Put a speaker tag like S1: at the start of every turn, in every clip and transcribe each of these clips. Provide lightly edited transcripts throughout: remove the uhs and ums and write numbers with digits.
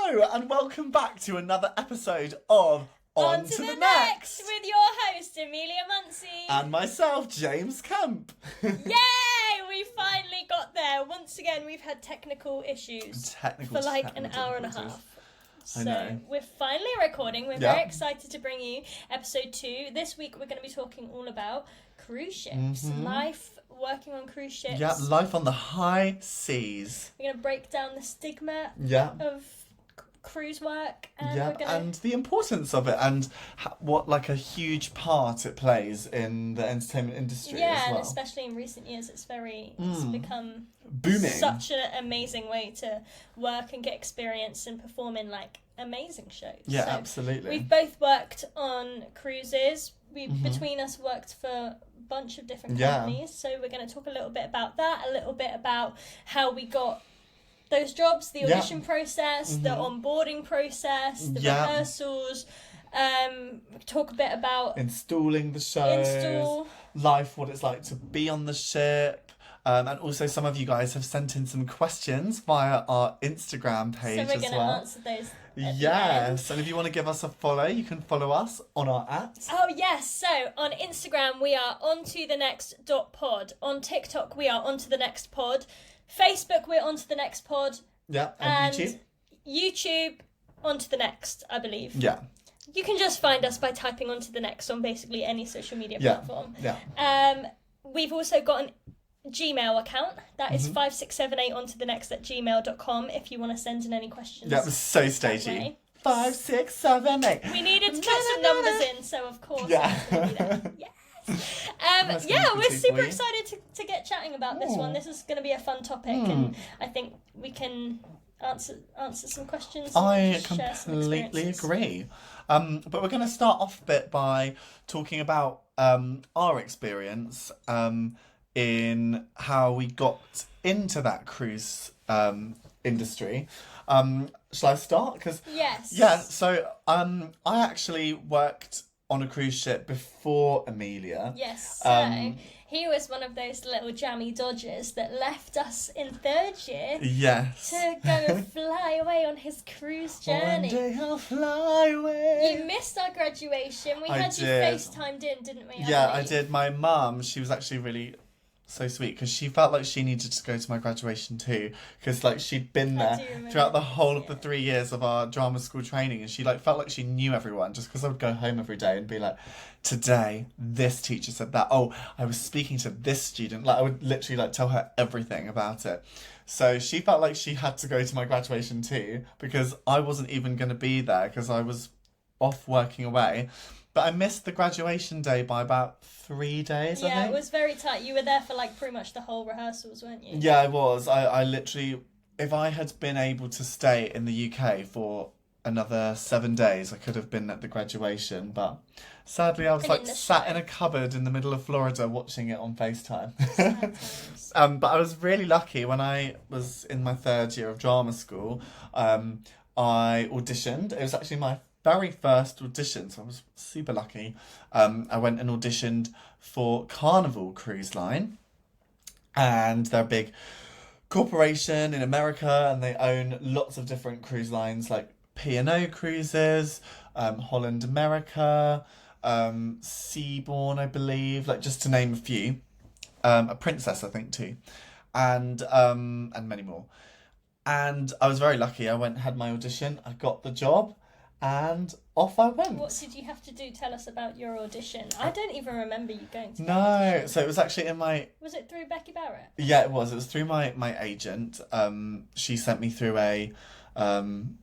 S1: Hello and welcome back to another episode of
S2: On to the Next with your host Amelia Muncie
S1: and myself, James Kemp.
S2: Yay! We finally got there. Once again, we've had technical issues for like an hour and a half. So we're finally recording. We're very excited to bring you episode 2. This week we're going to be talking all about cruise ships, life working on cruise ships.
S1: Yeah, life on the high seas.
S2: We're going to break down the stigma of cruise work, and
S1: and the importance of it, and what like a huge part it plays in the entertainment industry as well.
S2: And especially in recent years it's become
S1: booming,
S2: such an amazing way to work and get experience and perform in like amazing shows.
S1: So absolutely,
S2: we've both worked on cruises. We between us worked for a bunch of different companies, so we're going to talk a little bit about that, a little bit about how we got those jobs, the audition process, the onboarding process, the rehearsals, talk a bit about
S1: installing the shows, life, what it's like to be on the ship, and also some of you guys have sent in some questions via our Instagram page as well. So
S2: we're going to answer those.
S1: Yes, and if you want to give us a follow, you can follow us on our @.
S2: Oh yes, so on Instagram we are ontothenext.pod. On TikTok we are ontotheNextPod. Facebook we're ontotheNextPod.
S1: Yeah, and
S2: YouTube onto the next, I believe.
S1: Yeah.
S2: You can just find us by typing onto the next on basically any social media platform.
S1: Yeah.
S2: We've also got an Gmail account that is 5678ontothenext@gmail.com if you want to send in any questions.
S1: That was so stagey. 5678.
S2: We needed to put some numbers in, so of course it's going to be there. We're super excited to get chatting about this one. This is going to be a fun topic, and I think we can answer some questions.
S1: I completely agree. But we're going to start off a bit by talking about our experience in how we got into that cruise industry. Shall I start?
S2: Yes.
S1: Yeah, so I actually worked on a cruise ship before Amelia.
S2: Yes, so he was one of those little jammy dodgers that left us in third year.
S1: Yes.
S2: To go fly away on his cruise journey.
S1: One day I'll fly away.
S2: You missed our graduation. We had you FaceTimed in, didn't we?
S1: Yeah, I did. My mum, she was actually really so sweet because she felt like she needed to go to my graduation too, because like she'd been there throughout the whole of the 3 years of our drama school training, and she like felt like she knew everyone just because I would go home every day and be like, today this teacher said that, oh I was speaking to this student, like I would literally like tell her everything about it. So she felt like she had to go to my graduation too, because I wasn't even going to be there because I was off working away. But I missed the graduation day by about 3 days, I think.
S2: Yeah, it was very tight. You were there for like pretty much the whole rehearsals, weren't you?
S1: Yeah, I was. I literally, if I had been able to stay in the UK for another 7 days, I could have been at the graduation. But sadly, I was like sat in a cupboard in the middle of Florida watching it on FaceTime. But I was really lucky when I was in my 3rd year of drama school. I auditioned. It was actually my very first audition, so I was super lucky. I went and auditioned for Carnival Cruise Line, and they're a big corporation in America, and they own lots of different cruise lines like P&O Cruises, Holland America, Seabourn, I believe, like just to name a few. A Princess, I think, too, and many more. And I was very lucky. I went, had my audition, I got the job, and off I went.
S2: What did you have to do? Tell us about your audition. I don't even remember you going to
S1: No, so it was actually in my...
S2: Was it through Becky Barrett?
S1: Yeah, it was. It was through my agent. She sent me through an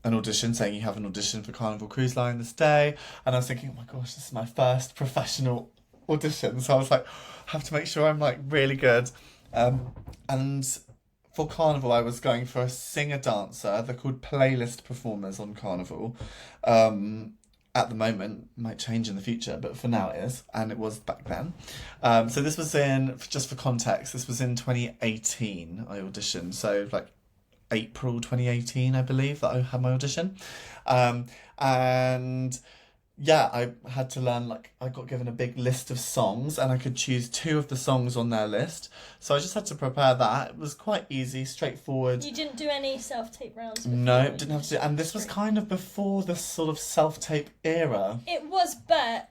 S1: audition saying you have an audition for Carnival Cruise Line this day. And I was thinking, oh my gosh, this is my first professional audition. So I was like, I have to make sure I'm like really good. And for Carnival, I was going for a singer-dancer. They're called playlist performers on Carnival. At the moment, might change in the future, but for now it is, and it was back then. So this was just for context, this was in 2018 I auditioned, so like April 2018, I believe, that I had my audition. And yeah, I had to learn, like, I got given a big list of songs and I could choose two of the songs on their list. So I just had to prepare that. It was quite easy, straightforward.
S2: You didn't do any self-tape rounds before?
S1: No, didn't have to do. And this was kind of before the sort of self-tape era.
S2: It was, but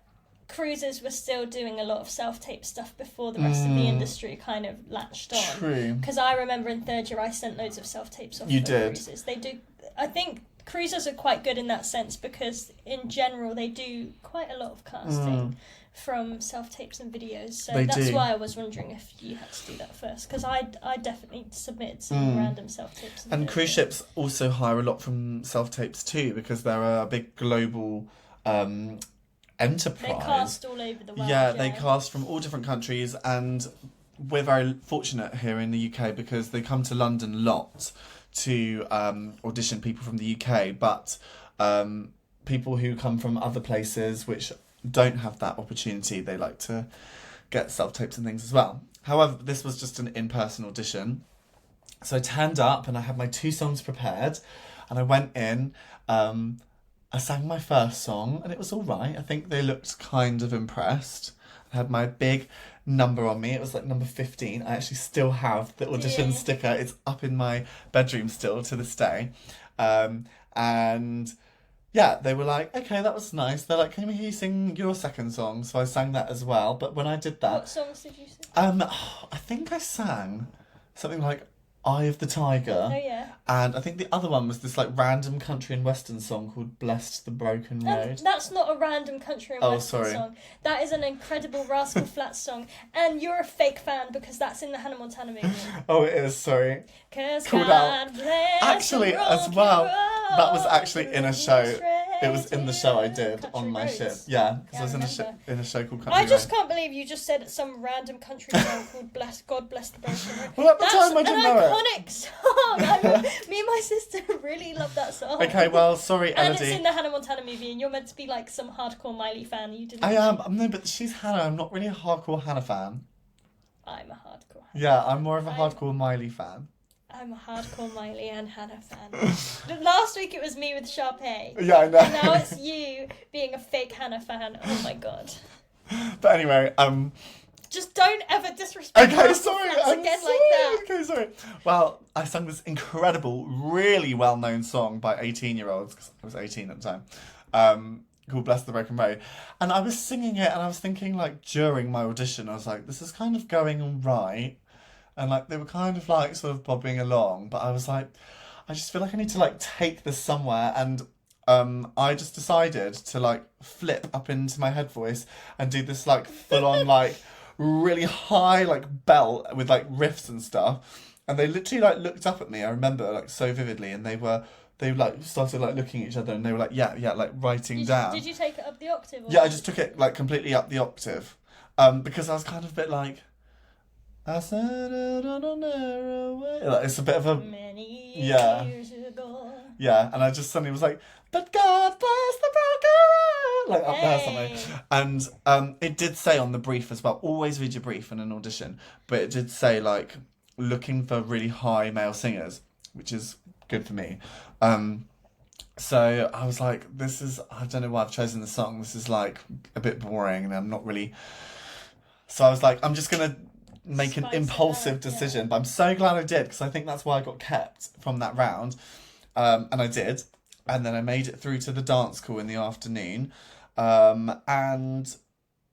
S2: cruises were still doing a lot of self-tape stuff before the rest of the industry kind of latched on.
S1: True.
S2: Because I remember in third year I sent loads of self-tapes off
S1: You
S2: for
S1: did.
S2: cruises. They do, I think cruises are quite good in that sense because in general they do quite a lot of casting from self-tapes and videos. So that's why I was wondering if you had to do that first, because I definitely submitted some random self-tapes.
S1: And cruise ships also hire a lot from self-tapes too, because they're a big global enterprise.
S2: They cast all over the world.
S1: Yeah, they cast from all different countries, and we're very fortunate here in the UK because they come to London a lot to audition people from the UK, but people who come from other places which don't have that opportunity, they like to get self-tapes and things as well. However, this was just an in-person audition. So I turned up and I had my 2 songs prepared and I went in, I sang my first song and it was all right. I think they looked kind of impressed. I had my big number on me. It was like number 15. I actually still have the audition sticker. It's up in my bedroom still to this day. And yeah, they were like, okay, that was nice. They're like, can we hear you sing your second song? So I sang that as well. But when I did that...
S2: What songs did you sing?
S1: I think I sang something like Eye of the Tiger.
S2: Oh, yeah.
S1: And I think the other one was this like random country and western song called Blessed the Broken Road.
S2: That's not a random country and western song. That is an incredible Rascal Flatts song. And you're a fake fan because that's in the Hannah Montana movie.
S1: Oh, it is, sorry.
S2: Cause
S1: Called
S2: God
S1: out.
S2: bless
S1: Actually, as well, that was actually in a show. It was in the show I did on my ship. Yeah, because I was in a show called Country
S2: I just
S1: Road.
S2: can't believe you just said some random country song called God Bless the Broken Road.
S1: Well, at the time I didn't know it.
S2: That's an iconic song. Me and my sister really love that song.
S1: Okay, well, sorry, Elodie.
S2: And it's in the Hannah Montana movie, and you're meant to be like some hardcore Miley fan. You didn't.
S1: I am. No, but she's Hannah. I'm not really a hardcore Hannah fan.
S2: I'm a hardcore.
S1: Yeah, I'm more of a hardcore Miley fan.
S2: I'm a hardcore Miley and Hannah fan. Last week it was me with Sharpay.
S1: Yeah, I know.
S2: And now it's you being a fake Hannah fan. Oh my god.
S1: But anyway,
S2: just don't ever disrespect
S1: Okay, sorry. I'm
S2: again
S1: sorry.
S2: like that.
S1: Okay, sorry. Well, I sung this incredible, really well-known song by 18-year-olds, because I was 18 at the time, called Bless the Broken Road. And I was singing it, and I was thinking, like, during my audition, I was like, this is kind of going all right. And, like, they were kind of, like, sort of bobbing along. But I was like, I just feel like I need to, like, take this somewhere. And I just decided to, like, flip up into my head voice and do this, like, full-on, like, really high, like, belt with, like, riffs and stuff. And they literally, like, looked up at me, I remember, like, so vividly. And they like, started, like, looking at each other. And they were like, yeah, like, writing down.
S2: Did you take it up the octave?
S1: Yeah, I just took it, like, completely up the octave. Because I was kind of a bit like... I said it on a narrow way. Like, it's a bit of a...
S2: Many years ago.
S1: Yeah, and I just suddenly was like, but God bless the broken road. Like, up there something. And it did say on the brief as well, always read your brief in an audition, but it did say, like, looking for really high male singers, which is good for me. So I was like, I don't know why I've chosen the song. This is, like, a bit boring, and I'm not really... So I was like, I'm just going to make an impulsive decision, but I'm so glad I did, because I think that's why I got kept from that round, and I did, and then I made it through to the dance call in the afternoon, and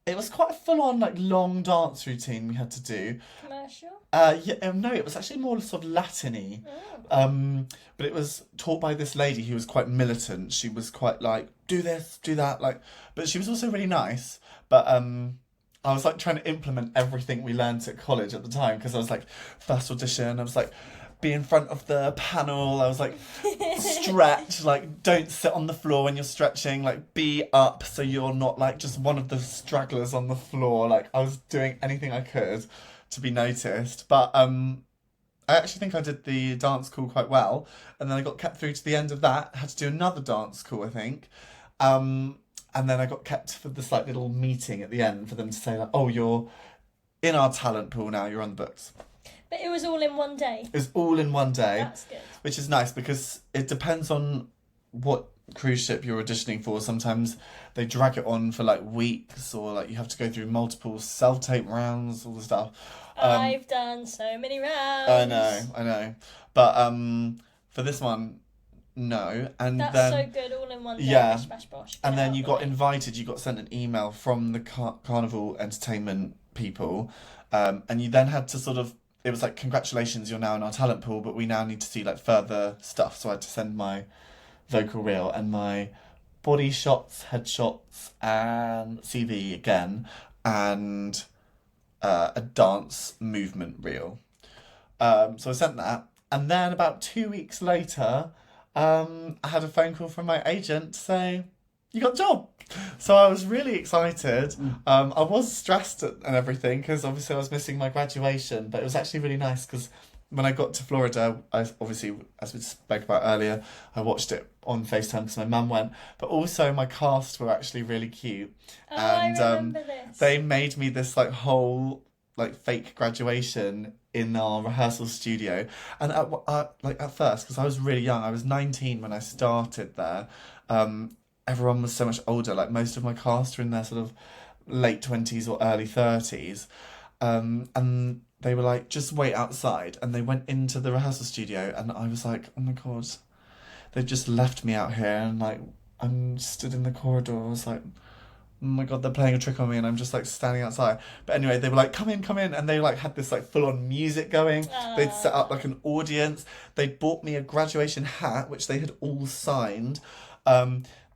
S1: it was quite a full-on, like, long dance routine we had to do.
S2: Commercial?
S1: No, it was actually more sort of Latin-y, but it was taught by this lady who was quite militant. She was quite like, do this, do that, like, but she was also really nice, but I was like trying to implement everything we learned at college at the time, because I was like, first audition, I was like, be in front of the panel, I was like, stretch, like, don't sit on the floor when you're stretching, like, be up so you're not like just one of the stragglers on the floor. Like, I was doing anything I could to be noticed, but I actually think I did the dance call quite well, and then I got kept through to the end of that, had to do another dance call, I think, and then I got kept for this, like, little meeting at the end for them to say, like, oh, you're in our talent pool now, you're on the books.
S2: But it was all in one day.
S1: It was all in one day.
S2: That's good.
S1: Which is nice, because it depends on what cruise ship you're auditioning for, sometimes they drag it on for like weeks, or like you have to go through multiple self-tape rounds, all the stuff.
S2: I've done so many rounds.
S1: I know. But for this one, no. And
S2: that's
S1: then,
S2: so good, all in one day.
S1: yeah.
S2: Bish, bash, bosh,
S1: and then you got
S2: way.
S1: invited, you got sent an email from the Carnival Entertainment people, and you then had to sort of, it was like, congratulations, you're now in our talent pool, but we now need to see like further stuff. So I had to send my vocal reel and my body shots, headshots, and CV again, and a dance movement reel. So I sent that, and then about 2 weeks later, I had a phone call from my agent to say, "You got the job." So I was really excited. I was stressed and everything because obviously I was missing my graduation, but it was actually really nice because when I got to Florida, I obviously, as we spoke about earlier, I watched it on FaceTime because my mum went, but also my cast were actually really cute. And
S2: I remember this.
S1: they made me this like whole like fake graduation in our rehearsal studio. And at first, because I was really young, I was 19 when I started there. Everyone was so much older. Like most of my cast were in their sort of late 20s or early 30s. And they were like, just wait outside. And they went into the rehearsal studio, and I was like, oh my God, they've just left me out here. And like, I'm stood in the corridor. I was like, oh my God, they're playing a trick on me, and I'm just like standing outside. But anyway, they were like, come in. And they like had this like full on music going. They'd set up like an audience. They bought me a graduation hat, which they had all signed.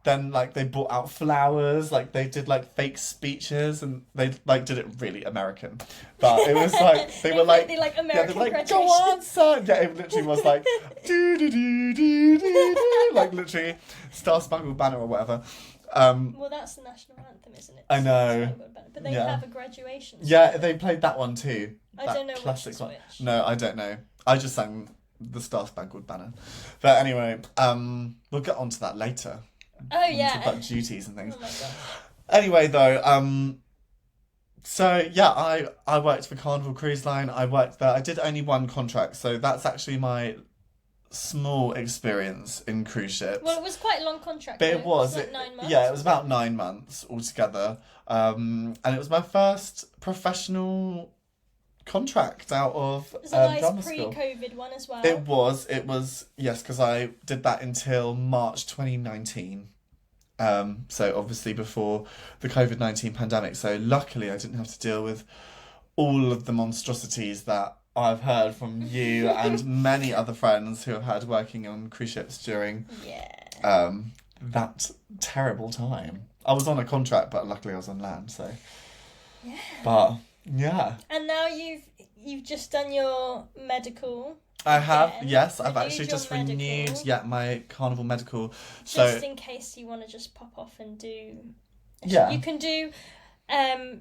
S1: Then like they brought out flowers, like they did like fake speeches, and they like did it really American. But it was like they were like
S2: American,
S1: yeah, they were like, go on, son. Yeah, it literally was like do do do do do, like literally Star Spangled Banner or whatever.
S2: Well, that's the national anthem, isn't it?
S1: I know.
S2: But they have a graduation song.
S1: Yeah, they played that one too.
S2: I
S1: That
S2: don't know
S1: classic
S2: which
S1: one.
S2: which.
S1: No, I don't know. I just sang the Star Spangled Banner. But anyway, we'll get onto that later.
S2: Oh yeah.
S1: Talk about duties and things.
S2: Oh my God.
S1: Anyway, though, so yeah, I worked for Carnival Cruise Line. I worked there. I did only one contract, so that's actually my small experience in cruise ships.
S2: Well, it was quite a long contract.
S1: But
S2: though.
S1: it was,
S2: like 9 months.
S1: Yeah, it was about 9 months altogether. And it was my first professional contract out of
S2: It was a
S1: drama
S2: nice
S1: school.
S2: pre-COVID one as well.
S1: It was, yes, because I did that until March 2019. So obviously before the COVID-19 pandemic. So luckily I didn't have to deal with all of the monstrosities that I've heard from you and many other friends who have had working on cruise ships during that terrible time. I was on a contract, but luckily I was on land, so.
S2: Yeah.
S1: But yeah.
S2: And now you've just done your medical.
S1: I have,
S2: again.
S1: yes. I've
S2: Renewed
S1: actually
S2: your
S1: just
S2: medical.
S1: renewed, my Carnival medical.
S2: Just
S1: So
S2: in case you want to just pop off and do.
S1: Yeah.
S2: You can do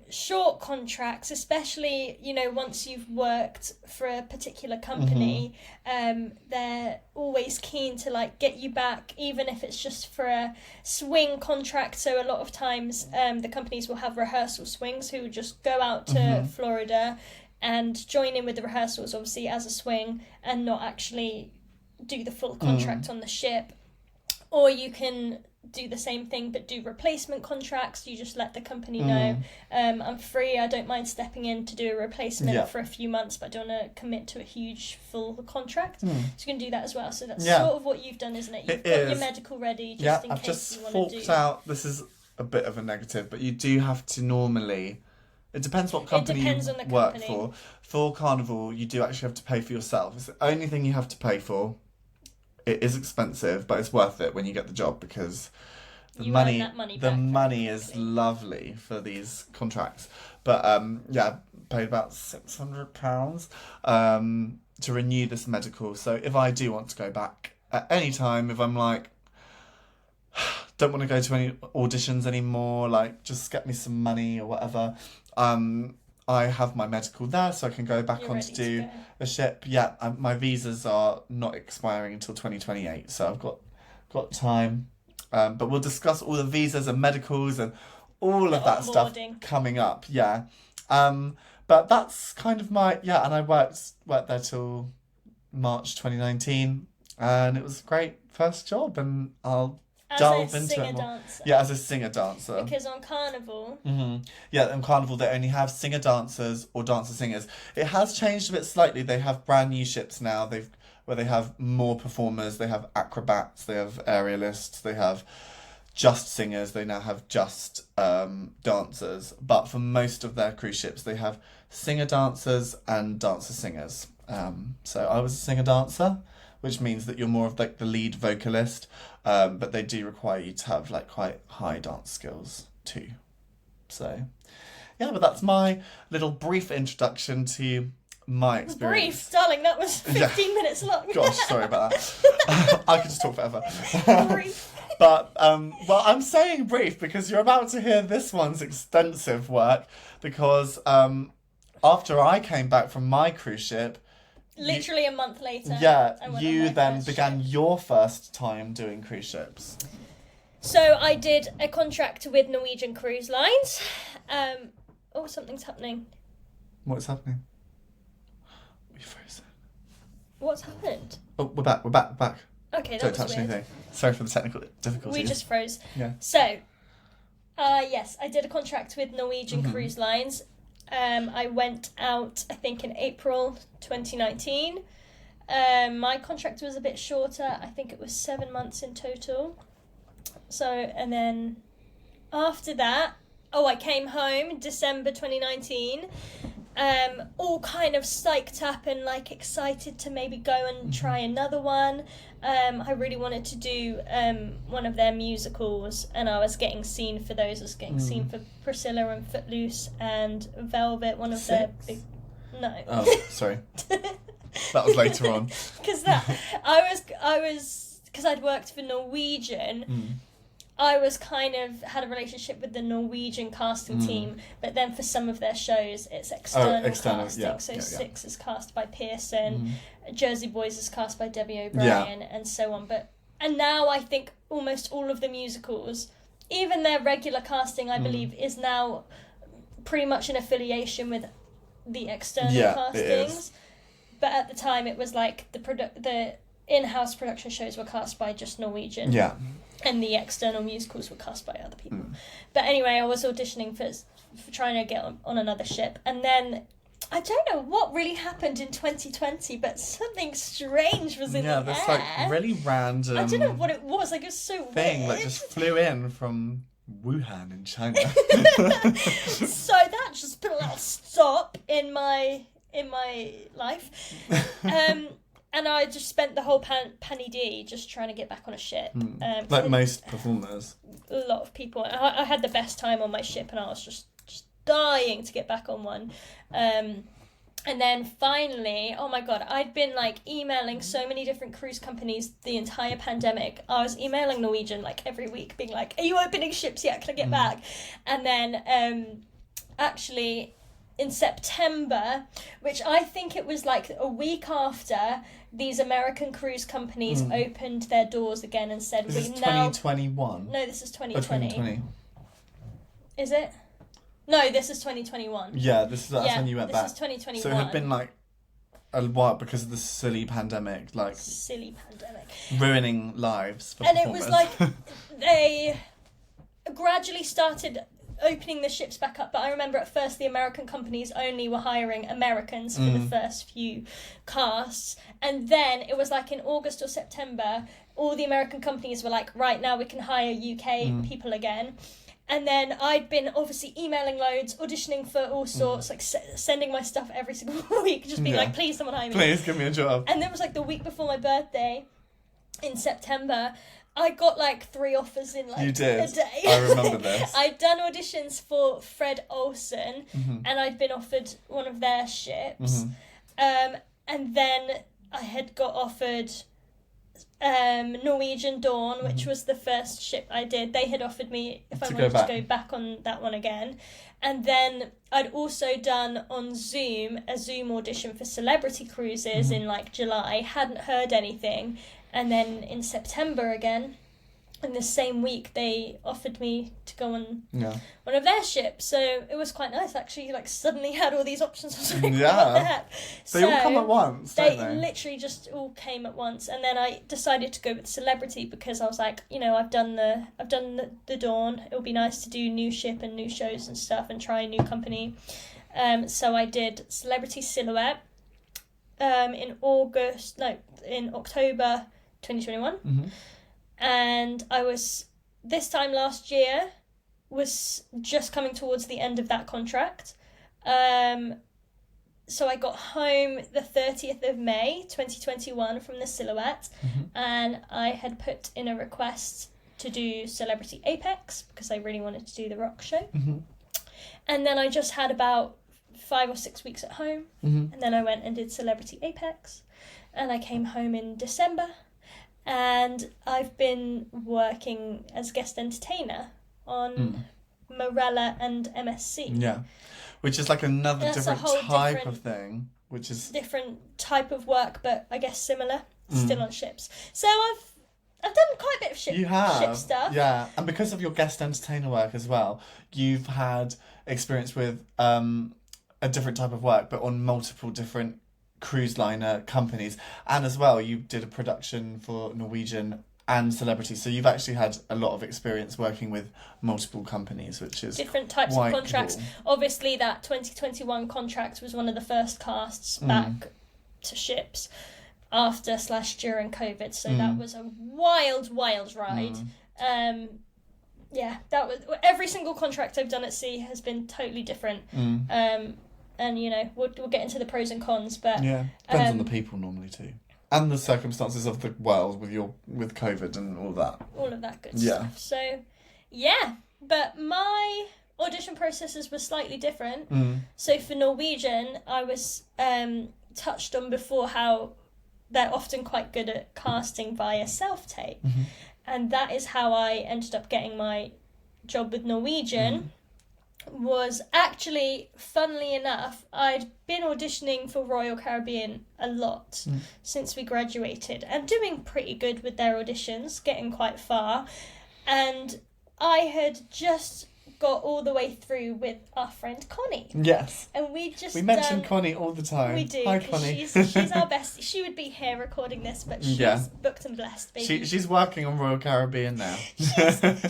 S2: short contracts, especially once you've worked for a particular company. They're always keen to like get you back, even if it's just for a swing contract. So a lot of times the companies will have rehearsal swings who would just go out to Florida and join in with the rehearsals, obviously as a swing, and not actually do the full contract on the ship. Or you can do the same thing but do replacement contracts. You just let the company know, I'm free, I don't mind stepping in to do a replacement for a few months, but I don't want to commit to a huge full contract. So you can do that as well. So that's sort of what you've done, isn't it? You've got your medical ready just in
S1: I've
S2: case
S1: just
S2: you want
S1: forked
S2: to do.
S1: out, this is a bit of a negative, but you do have to normally, it depends what company you work for. For Carnival, you do actually have to pay for yourself. It's the only thing you have to pay for. It is expensive, but it's worth it when you get the job because the money is lovely for these contracts. But paid about £600 to renew this medical. So if I do want to go back at any time, if I'm like, don't want to go to any auditions anymore, like just get me some money or whatever, I have my medical there, so I can go back on to do a ship. Yeah, my visas are not expiring until 2028, so I've got time. But we'll discuss all the visas and medicals and all of that stuff coming up. Yeah, but that's kind of my and I worked there till March 2019, and it was a great first job, and I'll delve into it more.
S2: Singer-dancer.
S1: Yeah, as a singer-dancer.
S2: Because on Carnival...
S1: Yeah, on Carnival they only have singer-dancers or dancer-singers. It has changed a bit slightly. They have brand new ships now. Where they have more performers. They have acrobats. They have aerialists. They have just singers. They now have just dancers. But for most of their cruise ships, they have singer-dancers and dancer-singers. So I was a singer-dancer, which means that you're more of like the lead vocalist, but they do require you to have like quite high dance skills too. So, yeah, but that's my little brief introduction to my experience.
S2: Brief, darling, that was 15 minutes long.
S1: Gosh, sorry about that. I could just talk forever. Brief. But, well, I'm saying brief because you're about to hear this one's extensive work because after I came back from my cruise ship,
S2: literally a month later.
S1: Yeah, you then began your first time doing cruise ships.
S2: So I did a contract with Norwegian Cruise Lines. Oh, something's happening.
S1: What's happening? We frozen.
S2: What's happened?
S1: Oh, we're back.
S2: Okay, that
S1: Don't
S2: was
S1: touch
S2: weird.
S1: anything. Sorry for the technical difficulties.
S2: We just froze.
S1: Yeah.
S2: So, yes, I did a contract with Norwegian Cruise Lines. I went out, I think, in April 2019. My contract was a bit shorter. I think it was 7 months in total. So, and then after that, I came home December 2019. All kind of psyched up and like excited to maybe go and try another one. I really wanted to do one of their musicals, and I was getting seen for those. I was getting seen for Priscilla and Footloose and Velvet, one of their big... No.
S1: Oh, sorry. That was later on.
S2: Because because I'd worked for Norwegian, I was kind of had a relationship with the Norwegian casting team, but then for some of their shows, it's external casting.
S1: Yeah,
S2: so Six is cast by Pearson, Jersey Boys is cast by Debbie O'Brien, and so on. And now I think almost all of the musicals, even their regular casting, I believe, is now pretty much an affiliation with the external castings.
S1: It is.
S2: But at the time, it was like the in-house production shows were cast by just Norwegian.
S1: Yeah.
S2: And the external musicals were cast by other people. But anyway, I was auditioning for trying to get on another ship. And then, I don't know what really happened in 2020, but something strange was in the air.
S1: Yeah, this like really random...
S2: I don't know what it was. Like, it was so
S1: thing
S2: weird.
S1: that just flew in from Wuhan in China.
S2: So that just put a little stop in my life. And I just spent the whole Panny D just trying to get back on a ship.
S1: Like most performers.
S2: A lot of people. I had the best time on my ship, and I was just dying to get back on one. And then finally, oh my God, I'd been like emailing so many different cruise companies the entire pandemic. I was emailing Norwegian like every week, being like, "Are you opening ships yet? Can I get back?" And then actually in September, which I think it was like a week after, these American cruise companies opened their doors again and said,
S1: "This is 2021."
S2: No, this is 2020.
S1: 2020.
S2: Is it? No, this is 2021.
S1: Yeah, that's when you went back.
S2: This is 2021.
S1: So it had been like a while because of the silly pandemic, ruining lives for performers.
S2: And it was like they gradually started opening the ships back up, but I remember at first the American companies only were hiring Americans for the first few casts, and then it was like in August or September all the American companies were like, right, now we can hire UK people again. And then I'd been obviously emailing loads, auditioning for all sorts, like sending my stuff every single week, just being like, please someone hire me.
S1: Please give me a job.
S2: And then it was like the week before my birthday in September, I got like 3 offers in like
S1: you did.
S2: a day.
S1: I remember this.
S2: I'd done auditions for Fred Olsen, and I'd been offered one of their ships. And then I had got offered Norwegian Dawn, which was the first ship I did. They had offered me if I wanted to go back on that one again. And then I'd also done on Zoom a Zoom audition for Celebrity Cruises in like July. Hadn't heard anything. And then in September again, in the same week they offered me to go on
S1: Yeah.
S2: one of their ships, so it was quite nice actually. Like suddenly had all these options. I was like,
S1: Yeah.
S2: what the heck?
S1: They all come at once, don't they?
S2: Literally just all came at once, and then I decided to go with celebrity because I was like, you know, I've done the Dawn. It would be nice to do new ship and new shows and stuff and try a new company. So I did Celebrity Silhouette in October 2021.
S1: Mm-hmm.
S2: And I was, this time last year, was just coming towards the end of that contract. So I got home the 30th of May 2021 from the Silhouette, and I had put in a request to do Celebrity Apex because I really wanted to do the rock show.
S1: Mm-hmm.
S2: And then I just had about 5 or 6 weeks at home, and then I went and did Celebrity Apex, and I came home in December. And I've been working as guest entertainer on Morella and MSC.
S1: Yeah, which is like another different type of thing, which is
S2: different type of work, but I guess similar. Still on ships. So I've done quite a bit of ship stuff.
S1: Yeah, and because of your guest entertainer work as well, you've had experience with a different type of work, but on multiple different cruise liner companies, and as well you did a production for Norwegian and Celebrity, so you've actually had a lot of experience working with multiple companies, which is
S2: different types of contracts.
S1: Cool.
S2: Obviously that 2021 contract was one of the first casts back to ships after / during COVID, so that was a wild ride. Yeah, that was, every single contract I've done at sea has been totally different. And, you know, we'll get into the pros and cons, but...
S1: Yeah, depends on the people normally too. And the circumstances of the world with COVID and all that.
S2: All of that good stuff. So, yeah. But my audition processes were slightly different. So for Norwegian, I was touched on before how they're often quite good at casting via self-tape. And that is how I ended up getting my job with Norwegian. Was actually, funnily enough, I'd been auditioning for Royal Caribbean a lot since we graduated and doing pretty good with their auditions, getting quite far. And I had just got all the way through with our friend Connie.
S1: Yes.
S2: And we
S1: mention Connie all the time.
S2: We do.
S1: Hi, Connie.
S2: She's our best. She would be here recording this, but she's booked and blessed, baby.
S1: She's working on Royal Caribbean now.
S2: She's understudy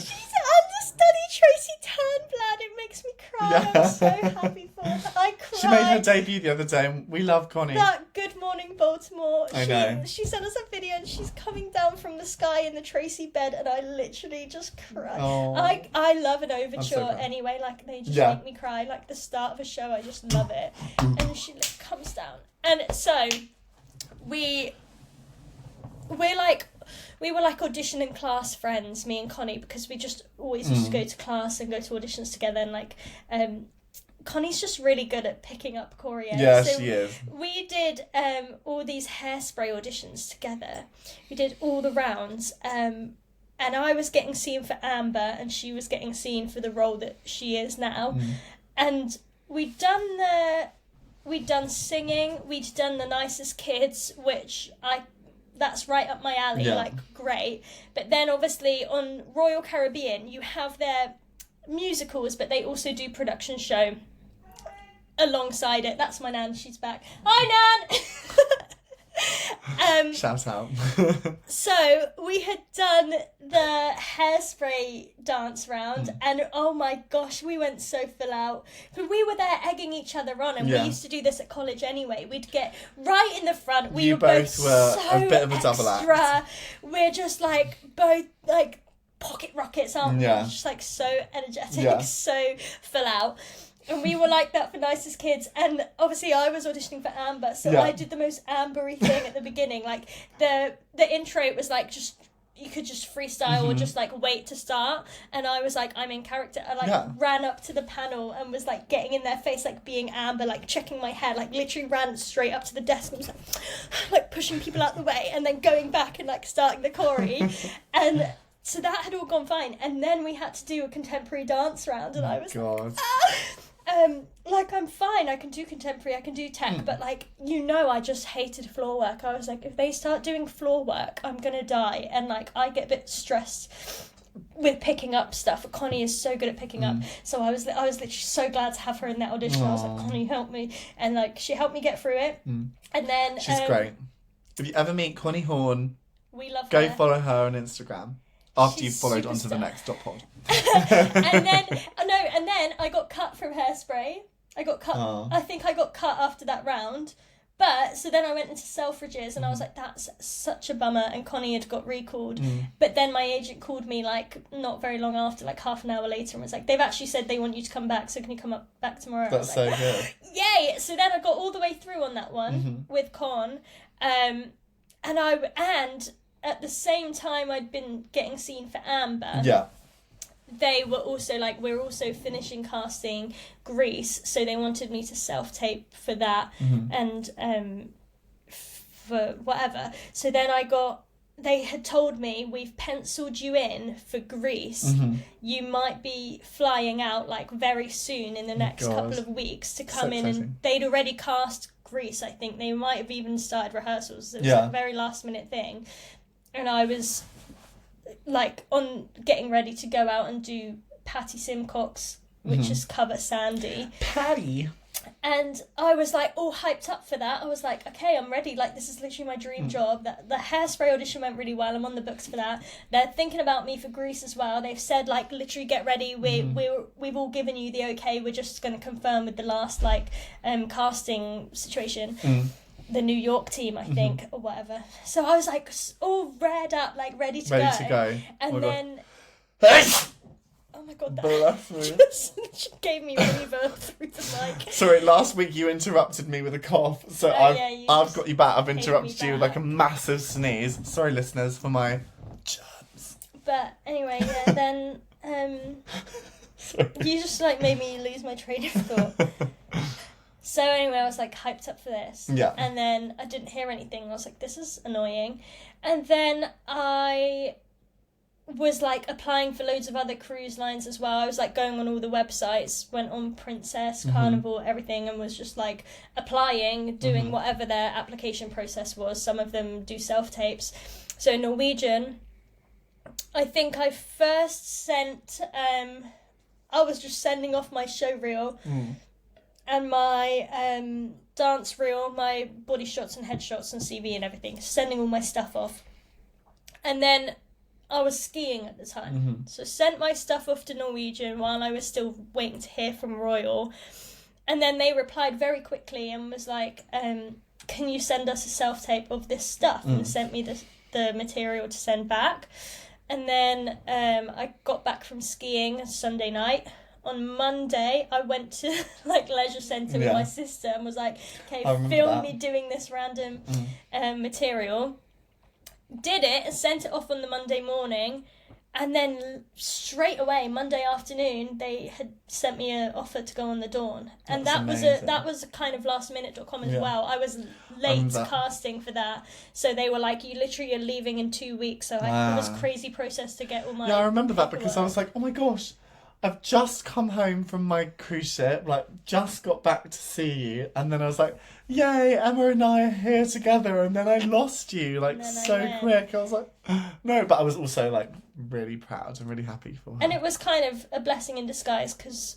S2: Tracy Turnblad. It makes me cry.
S1: Yeah.
S2: I'm so happy for her. I cried.
S1: She made her debut the other day, and we love Connie.
S2: That Good Morning Baltimore.
S1: I know.
S2: She sent us a video, and she's coming down from the sky in the Tracy bed, and I literally just cried.
S1: Oh.
S2: I love an overture anyway. Like, they just make me cry. Like the start of a show, I just love it. And she comes down, and so we were like auditioning class friends, me and Connie, because we just always used to go to class and go to auditions together, and like Connie's just really good at picking up choreo.
S1: Yeah,
S2: so
S1: she is.
S2: We did all these Hairspray auditions together. We did all the rounds, and I was getting seen for Amber, and she was getting seen for the role that she is now. And we'd done singing, we'd done The Nicest Kids, which that's right up my alley, like, great. But then, obviously, on Royal Caribbean, you have their musicals, but they also do production show alongside it. That's my nan, she's back. Hi, Nan!
S1: Shout out.
S2: So we had done the Hairspray dance round, and oh my gosh, we went so full out. But we were there egging each other on, and we used to do this at college anyway. We'd get right in the front. We
S1: you
S2: were
S1: both were
S2: so
S1: a bit of a double act.
S2: We're just like both like pocket rockets, aren't we? Just like so energetic, so full out. And we were like that for Nicest Kids, and obviously I was auditioning for Amber, so I did the most Amber-y thing at the beginning. Like the intro, it was like just you could just freestyle or just like wait to start, and I was like, I'm in character. I ran up to the panel and was like getting in their face, like being Amber, like checking my hair, like literally ran straight up to the desk and was like pushing people out the way, and then going back and like starting the choreo, and so that had all gone fine. And then we had to do a contemporary dance round, and I was like, like, I'm fine, I can do contemporary, I can do tech, but, like, I just hated floor work. I was like, if they start doing floor work, I'm gonna die. And, like, I get a bit stressed with picking up stuff. Connie is so good at picking up, so I was literally so glad to have her in that audition. I was like, Connie, help me. And, like, she helped me get through it. And then
S1: she's great. If you ever meet Connie Horn,
S2: we love
S1: go
S2: her.
S1: follow her on Instagram after you've followed
S2: superstar.
S1: onto the next .pod.
S2: and then I got cut from Hairspray. I got cut. I think I got cut after that round. But so then I went into Selfridges, and I was like, that's such a bummer. And Connie had got recalled. But then my agent called me, like, not very long after, like half an hour later, and was like, they've actually said they want you to come back, so can you come back tomorrow?
S1: That's so good.
S2: Yay! So then I got all the way through on that one with Con, and at the same time I'd been getting seen for Amber.
S1: Yeah.
S2: They were also like, we're also finishing casting Grease, so they wanted me to self-tape for that and for whatever. So then they had told me, we've penciled you in for Grease. You might be flying out, like, very soon in the next couple of weeks to come in. And they'd already cast Grease, I think. They might have even started rehearsals. It was like a very last minute thing. And I was, like, on getting ready to go out and do Patty Simcox, which is cover Sandy.
S1: Patty.
S2: And I was, like, all hyped up for that. I was like, okay, I'm ready. Like, this is literally my dream job. The Hairspray audition went really well. I'm on the books for that. They're thinking about me for Grease as well. They've said, like, literally get ready. We've all given you the okay. We're just going to confirm with the last, like, casting situation. The New York team, I think, or whatever. So I was, like, all reared up, like, ready to go. And then... Oh my god, that just gave me reverb through the mic.
S1: Sorry, last week you interrupted me with a cough, so I've got you back. I've interrupted you with, like, a massive sneeze. Sorry, listeners, for my germs.
S2: But anyway, yeah, then you just, like, made me lose my train of thought. So anyway, I was, like, hyped up for this.
S1: Yeah.
S2: And then I didn't hear anything. I was like, this is annoying. And then I was, like, applying for loads of other cruise lines as well. I was, like, going on all the websites, went on Princess, Carnival, everything, and was just, like, applying, doing whatever their application process was. Some of them do self-tapes. So Norwegian, I think I first sent, I was just sending off my show reel and my dance reel, my body shots and headshots and CV and everything, sending all my stuff off. And then I was skiing at the time, so sent my stuff off to Norwegian while I was still waiting to hear from Royal. And then they replied very quickly and was like, can you send us a self-tape of this stuff? And sent me the material to send back. And then I got back from skiing Sunday night. On Monday, I went to, like, leisure centre with my sister and was like, okay, film me doing this random material. Did it and sent it off on the Monday morning, and then straight away Monday afternoon they had sent me an offer to go on the Dawn, and that was a kind of lastminute.com as well. I was late casting for that, so they were like, you literally are leaving in 2 weeks. So it was a crazy process to get all my
S1: I remember that because I was like, oh my gosh, I've just come home from my cruise ship, like, just got back to see you, and then I was like, yay, Emma and I are here together, and then I lost you, like, so quick. I was like, no, but I was also, like, really proud and really happy for her.
S2: And it was kind of a blessing in disguise, because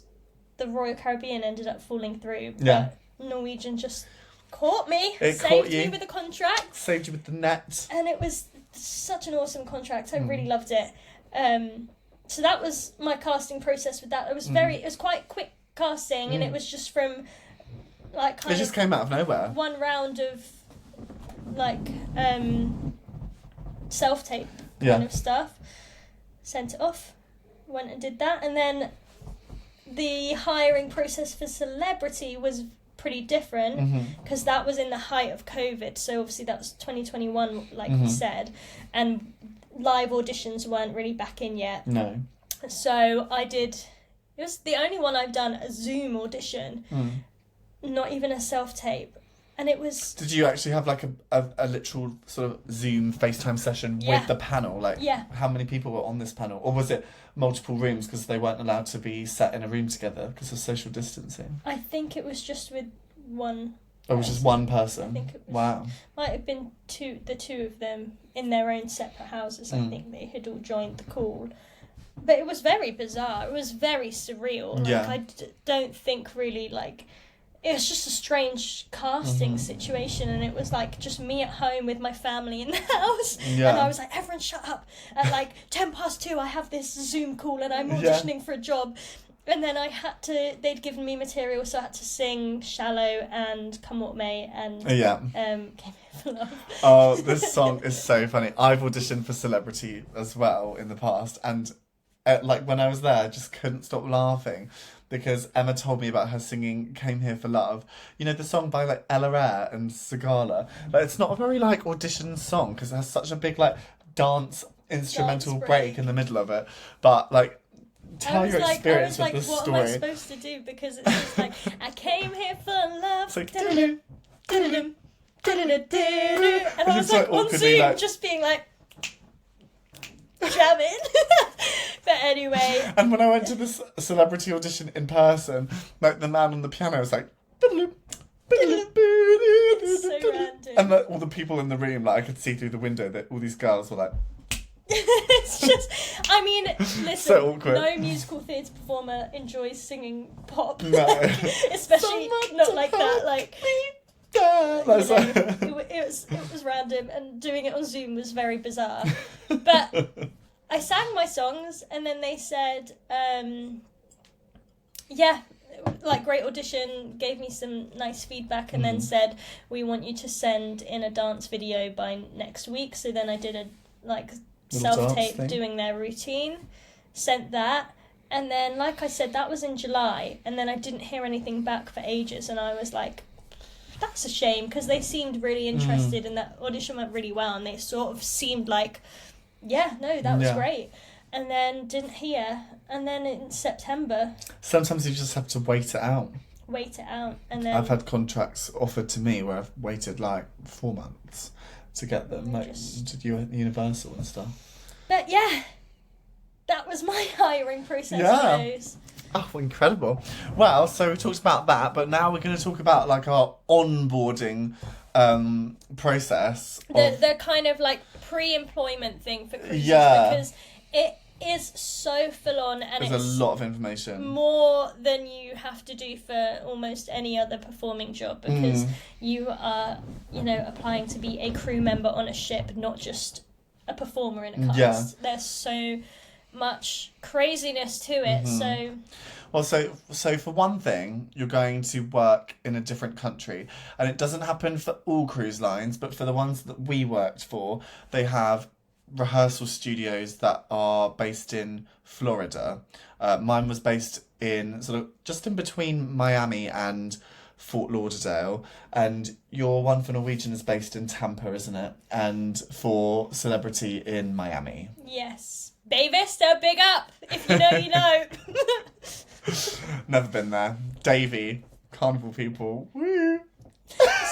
S2: the Royal Caribbean ended up falling through, but Norwegian just caught me, saved me with a contract.
S1: Saved you with the net.
S2: And it was such an awesome contract. I really loved it. So that was my casting process with that. It was it was quite quick casting, and it was just from, like, kind of...
S1: It just came out of nowhere.
S2: One round of, like, self-tape kind of stuff. Sent it off, went and did that, and then the hiring process for Celebrity was pretty different, because that was in the height of COVID, so obviously that was 2021, like we said, and live auditions weren't really back in yet.
S1: No.
S2: So it was the only one I've done a Zoom audition, not even a self-tape. And it was...
S1: Did you actually have like a literal sort of Zoom FaceTime session with the panel? Like, how many people were on this panel? Or was it multiple rooms because they weren't allowed to be sat in a room together because of social distancing?
S2: I think it was just with one.
S1: Oh, it was just one person?
S2: I think it was,
S1: wow.
S2: Might have been the two of them in their own separate houses. I think they had all joined the call. But it was very bizarre. It was very surreal. Like, I don't think really, like... It was just a strange casting situation, and it was like just me at home with my family in the house, and I was like, everyone shut up, at like 2:10 I have this Zoom call and I'm auditioning for a job, and then they'd given me material, so I had to sing Shallow and Come What May and Came Here for Love.
S1: Oh, this song is so funny. I've auditioned for Celebrity as well in the past, and like when I was there I just couldn't stop laughing. Because Emma told me about her singing Came Here for Love. You know, the song by, like, Ella Eyre and Sigala. Like, it's not a very, like, audition song because it has such a big, like, dance instrumental break in the middle of it. But, like, tell your experience with this story.
S2: What am I supposed to do? Because it's just like, I came here for love.
S1: It's like,
S2: and I was like on Zoom, like... just being like... jamming. But anyway,
S1: and when I went to this Celebrity audition in person, like the man on the piano was like
S2: it's so random,
S1: and all the people in the room, like I could see through the window that all these girls were like
S2: it's just, I mean, listen,
S1: so awkward.
S2: No musical theatre performer enjoys singing pop.
S1: No.
S2: Especially not like that, like it was random, and doing it on Zoom was very bizarre. But I sang my songs, and then they said, like, great audition, gave me some nice feedback, and then said, we want you to send in a dance video by next week. So then I did a, like, self-tape doing their routine, sent that, and then, like I said, that was in July, and then I didn't hear anything back for ages, and I was like, that's a shame, because they seemed really interested, and that audition went really well, and they sort of seemed like, that was great. And then didn't hear, and then in September...
S1: Sometimes you just have to wait it out.
S2: And then...
S1: I've had contracts offered to me where I've waited like 4 months to get them, like to Universal and stuff.
S2: But that was my hiring process, I suppose.
S1: Oh, incredible. Well, so we talked about that, but now we're going to talk about like our onboarding process.
S2: The kind of like pre-employment thing for cruises, because it is so full on, and
S1: there's a lot of information.
S2: More than you have to do for almost any other performing job, because you are, applying to be a crew member on a ship, not just a performer in a cast. There's so much craziness to it.
S1: So for one thing, you're going to work in a different country, and it doesn't happen for all cruise lines, but for the ones that we worked for, they have rehearsal studios that are based in Florida. Mine was based in sort of just in between Miami and Fort Lauderdale, and your one for Norwegian is based in Tampa, isn't it? And for Celebrity in Miami.
S2: Yes. Bay Vista, big up! If you know, you know.
S1: Never been there. Davy, Carnival people. Woo!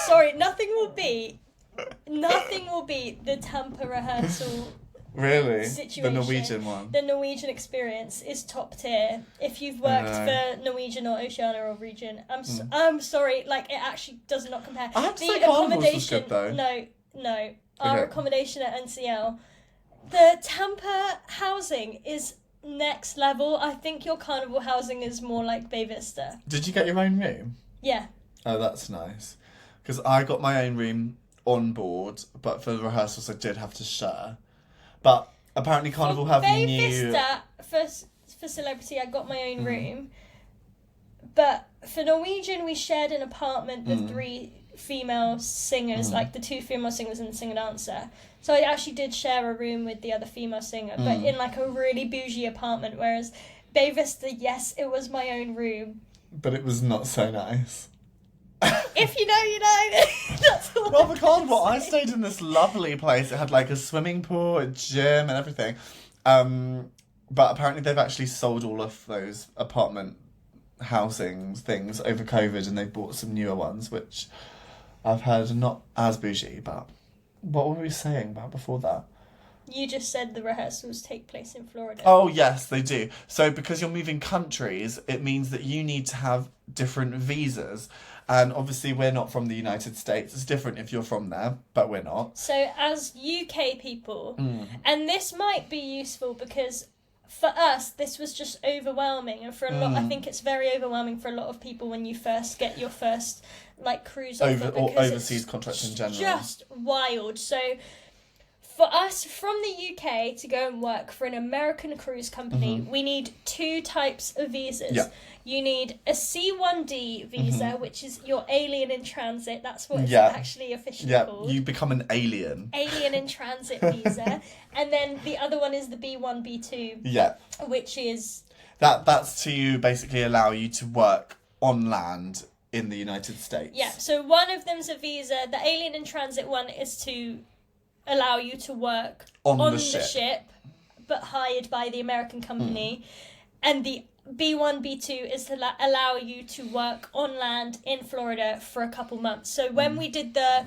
S2: Sorry, nothing will beat the Tampa rehearsal.
S1: Really?
S2: Situation.
S1: The Norwegian one.
S2: The Norwegian experience is top tier. If you've worked for Norwegian or Oceania or Regent, I'm sorry, like it actually does not compare.
S1: I have to say Carnival's was good though.
S2: No. Our accommodation at NCL, the Tampa housing is next level. I think your Carnival housing is more like Bay Vista.
S1: Did you get your own room?
S2: Yeah.
S1: Oh, that's nice. Because I got my own room on board, but for the rehearsals I did have to share. But apparently Carnival have
S2: Bay
S1: new...
S2: Vista, for Celebrity, I got my own room. But for Norwegian, we shared an apartment with 3 female singers, like the 2 female singers and the singer-dancer. So I actually did share a room with the other female singer, but in like a really bougie apartment, whereas Bay Vista, yes, it was my own room.
S1: But it was not so nice.
S2: If you know, you know. That's all.
S1: Well, for Carnival, I stayed in this lovely place. It had like a swimming pool, a gym and everything. But apparently they've actually sold all of those apartment housing things over COVID, and they've bought some newer ones, which I've heard not as bougie, but what were we saying about before that?
S2: You just said the rehearsals take place in Florida.
S1: Oh, yes, they do. So because you're moving countries, it means that you need to have different visas. And obviously, we're not from the United States. It's different if you're from there, but we're not.
S2: So as UK people, and this might be useful because for us, this was just overwhelming. And for a lot, I think it's very overwhelming for a lot of people when you first get your first like cruise offer.
S1: Or overseas contracts in general.
S2: Just wild. So for us from the UK to go and work for an American cruise company, we need 2 types of visas.
S1: Yeah.
S2: You need a C1D visa, which is your alien in transit. That's what it's actually officially called.
S1: You become an alien.
S2: Alien in transit visa. And then the other one is the B1, B2.
S1: Yeah.
S2: Which is...
S1: That's to basically allow you to work on land in the United States.
S2: Yeah, so one of them's a visa. The alien in transit one is to allow you to work on the ship, but hired by the American company. And the B1, B2 is to allow you to work on land in Florida for a couple months. So when we did the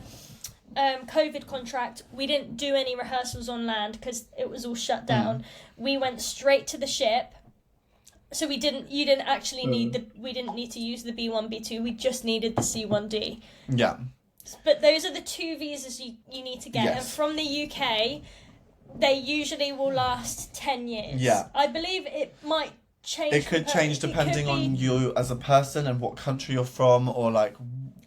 S2: COVID contract, we didn't do any rehearsals on land because it was all shut down. We went straight to the ship. So we didn't need to use the B1, B2. We just needed the C1D.
S1: Yeah.
S2: But those are the 2 visas you need to get.
S1: Yes.
S2: And from the UK, they usually will last 10 years.
S1: Yeah.
S2: I believe it might change.
S1: It could change depending on you as a person and what country you're from, or like...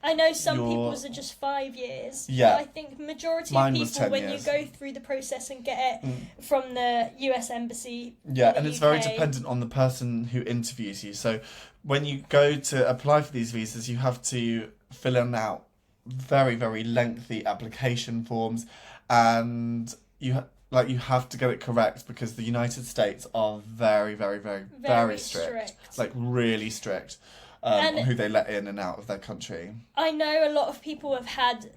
S2: I know some people's are just 5 years.
S1: Yeah.
S2: But I think majority
S1: Mine
S2: of
S1: was
S2: people,
S1: 10
S2: when
S1: years.
S2: you go through the process and get it from the US Embassy...
S1: Yeah, and it's very dependent on the person who interviews you. So when you go to apply for these visas, you have to fill out very, very lengthy application forms, and you have to get it correct because the United States are very, very, very, very strict. Like really strict on who they let in and out of their country. I
S2: know a lot of people have had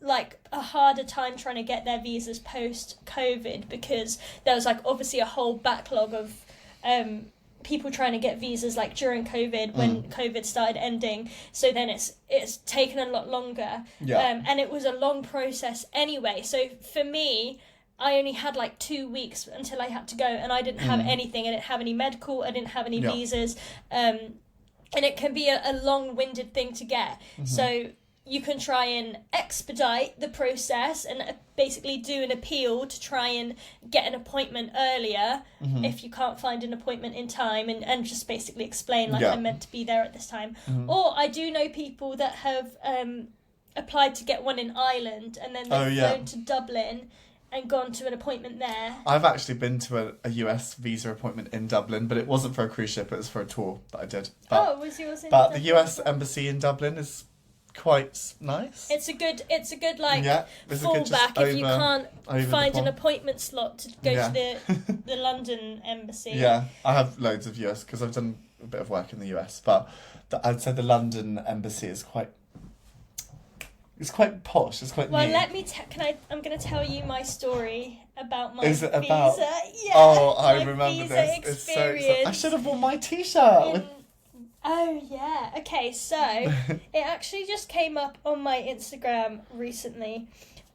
S2: like a harder time trying to get their visas post-COVID because there was like obviously a whole backlog of people trying to get visas like during COVID when COVID started ending. So then it's taken a lot longer. Yeah. And it was a long process anyway. So for me, I only had like 2 weeks until I had to go, and I didn't have anything. I didn't have any medical. I didn't have any visas. And it can be a long-winded thing to get. So you can try and expedite the process and basically do an appeal to try and get an appointment earlier if you can't find an appointment in time, and just basically explain like I'm meant to be there at this time. Or I do know people that have applied to get one in Ireland, and then they've flown to Dublin and gone to an appointment there. I've actually been to a US visa appointment in Dublin, but it wasn't for a cruise ship, it was for a tour that I did. But, was yours in Dublin? The US embassy in Dublin is quite nice. It's a good like fallback if you can't find an appointment slot to go to the London embassy. Yeah, I have loads of US because I've done a bit of work in the US, but I'd say the London embassy is quite... It's quite posh. It's quite new. Let me... I'm going to tell you my story about my visa. Is it about... Yeah. Oh, I remember this. It's so... I should have worn my T-shirt. Oh, yeah. Okay, so it actually just came up on my Instagram recently.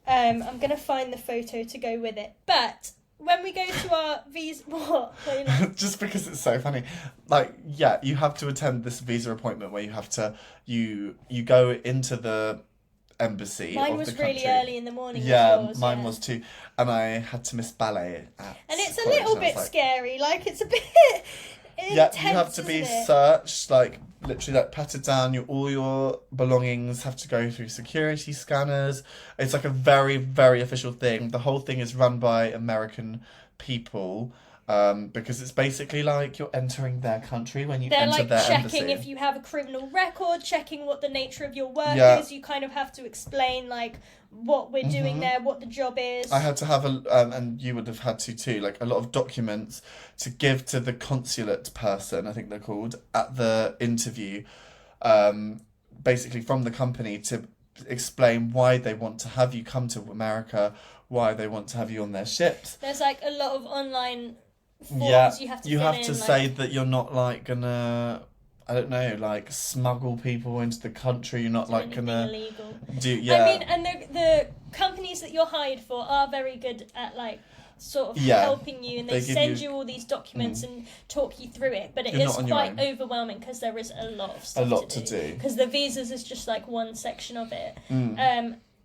S2: I'm going to find the photo to go with it. But when we go to our visa... What? Just because it's so funny. Like, yeah, you have to attend this visa appointment where you have to... You go into the... embassy. Mine was really early in the morning. Yeah, mine was too, and I had to miss ballet. And it's a little bit scary. Like it's a bit intense. Yeah, you have to be searched, like literally, like patted down. All your belongings have to go through security scanners. It's like a very, very official thing. The whole thing is run by American people. Because it's basically like you're entering their country when you enter their embassy. They're like checking if you have a criminal record, checking what the nature of your work is. You kind of have to explain like what we're doing there, what the job is. I had to have and you would have had to too, like a lot of documents to give to the consulate person, I think they're called, at the interview, basically from the company to explain why they want to have you come to America, why they want to have you on their ships. There's like a lot of online forms you have to fill in, say that you're not like gonna
S1: I don't know, like smuggle people into the country. You're not
S2: Do
S1: like
S2: anything
S1: gonna
S2: illegal.
S1: do. Yeah.
S2: I mean, and the companies that you're hired for are very good at like sort of helping you, and they send you all these documents and talk you through it. But it is quite overwhelming because there is a lot of stuff to do. Because the visas is just like one section of it.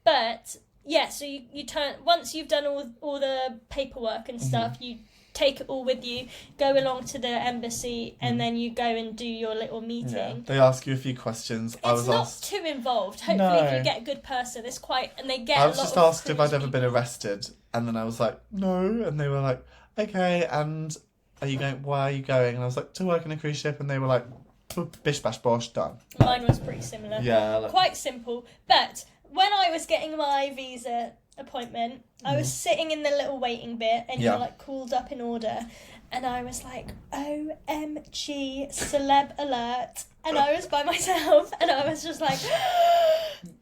S2: But yeah, so you turn once you've done all the paperwork and stuff, you take it all with you, go along to the embassy, and then you go and do your little meeting. Yeah.
S1: They ask you a few questions.
S2: It's not too involved. Hopefully, if you get a good person, it's quite, and they get.
S1: I was just asked if I'd ever been arrested, and then I was like, no, and they were like, okay, and why are you going? And I was like, to work in a cruise ship, and they were like, bish bash bosh, done.
S2: Mine was pretty similar.
S1: Yeah,
S2: quite simple. But when I was getting my visa appointment, I was sitting in the little waiting bit, and you're like called up in order, and I was like, OMG, celeb alert, and I was by myself, and I was just like,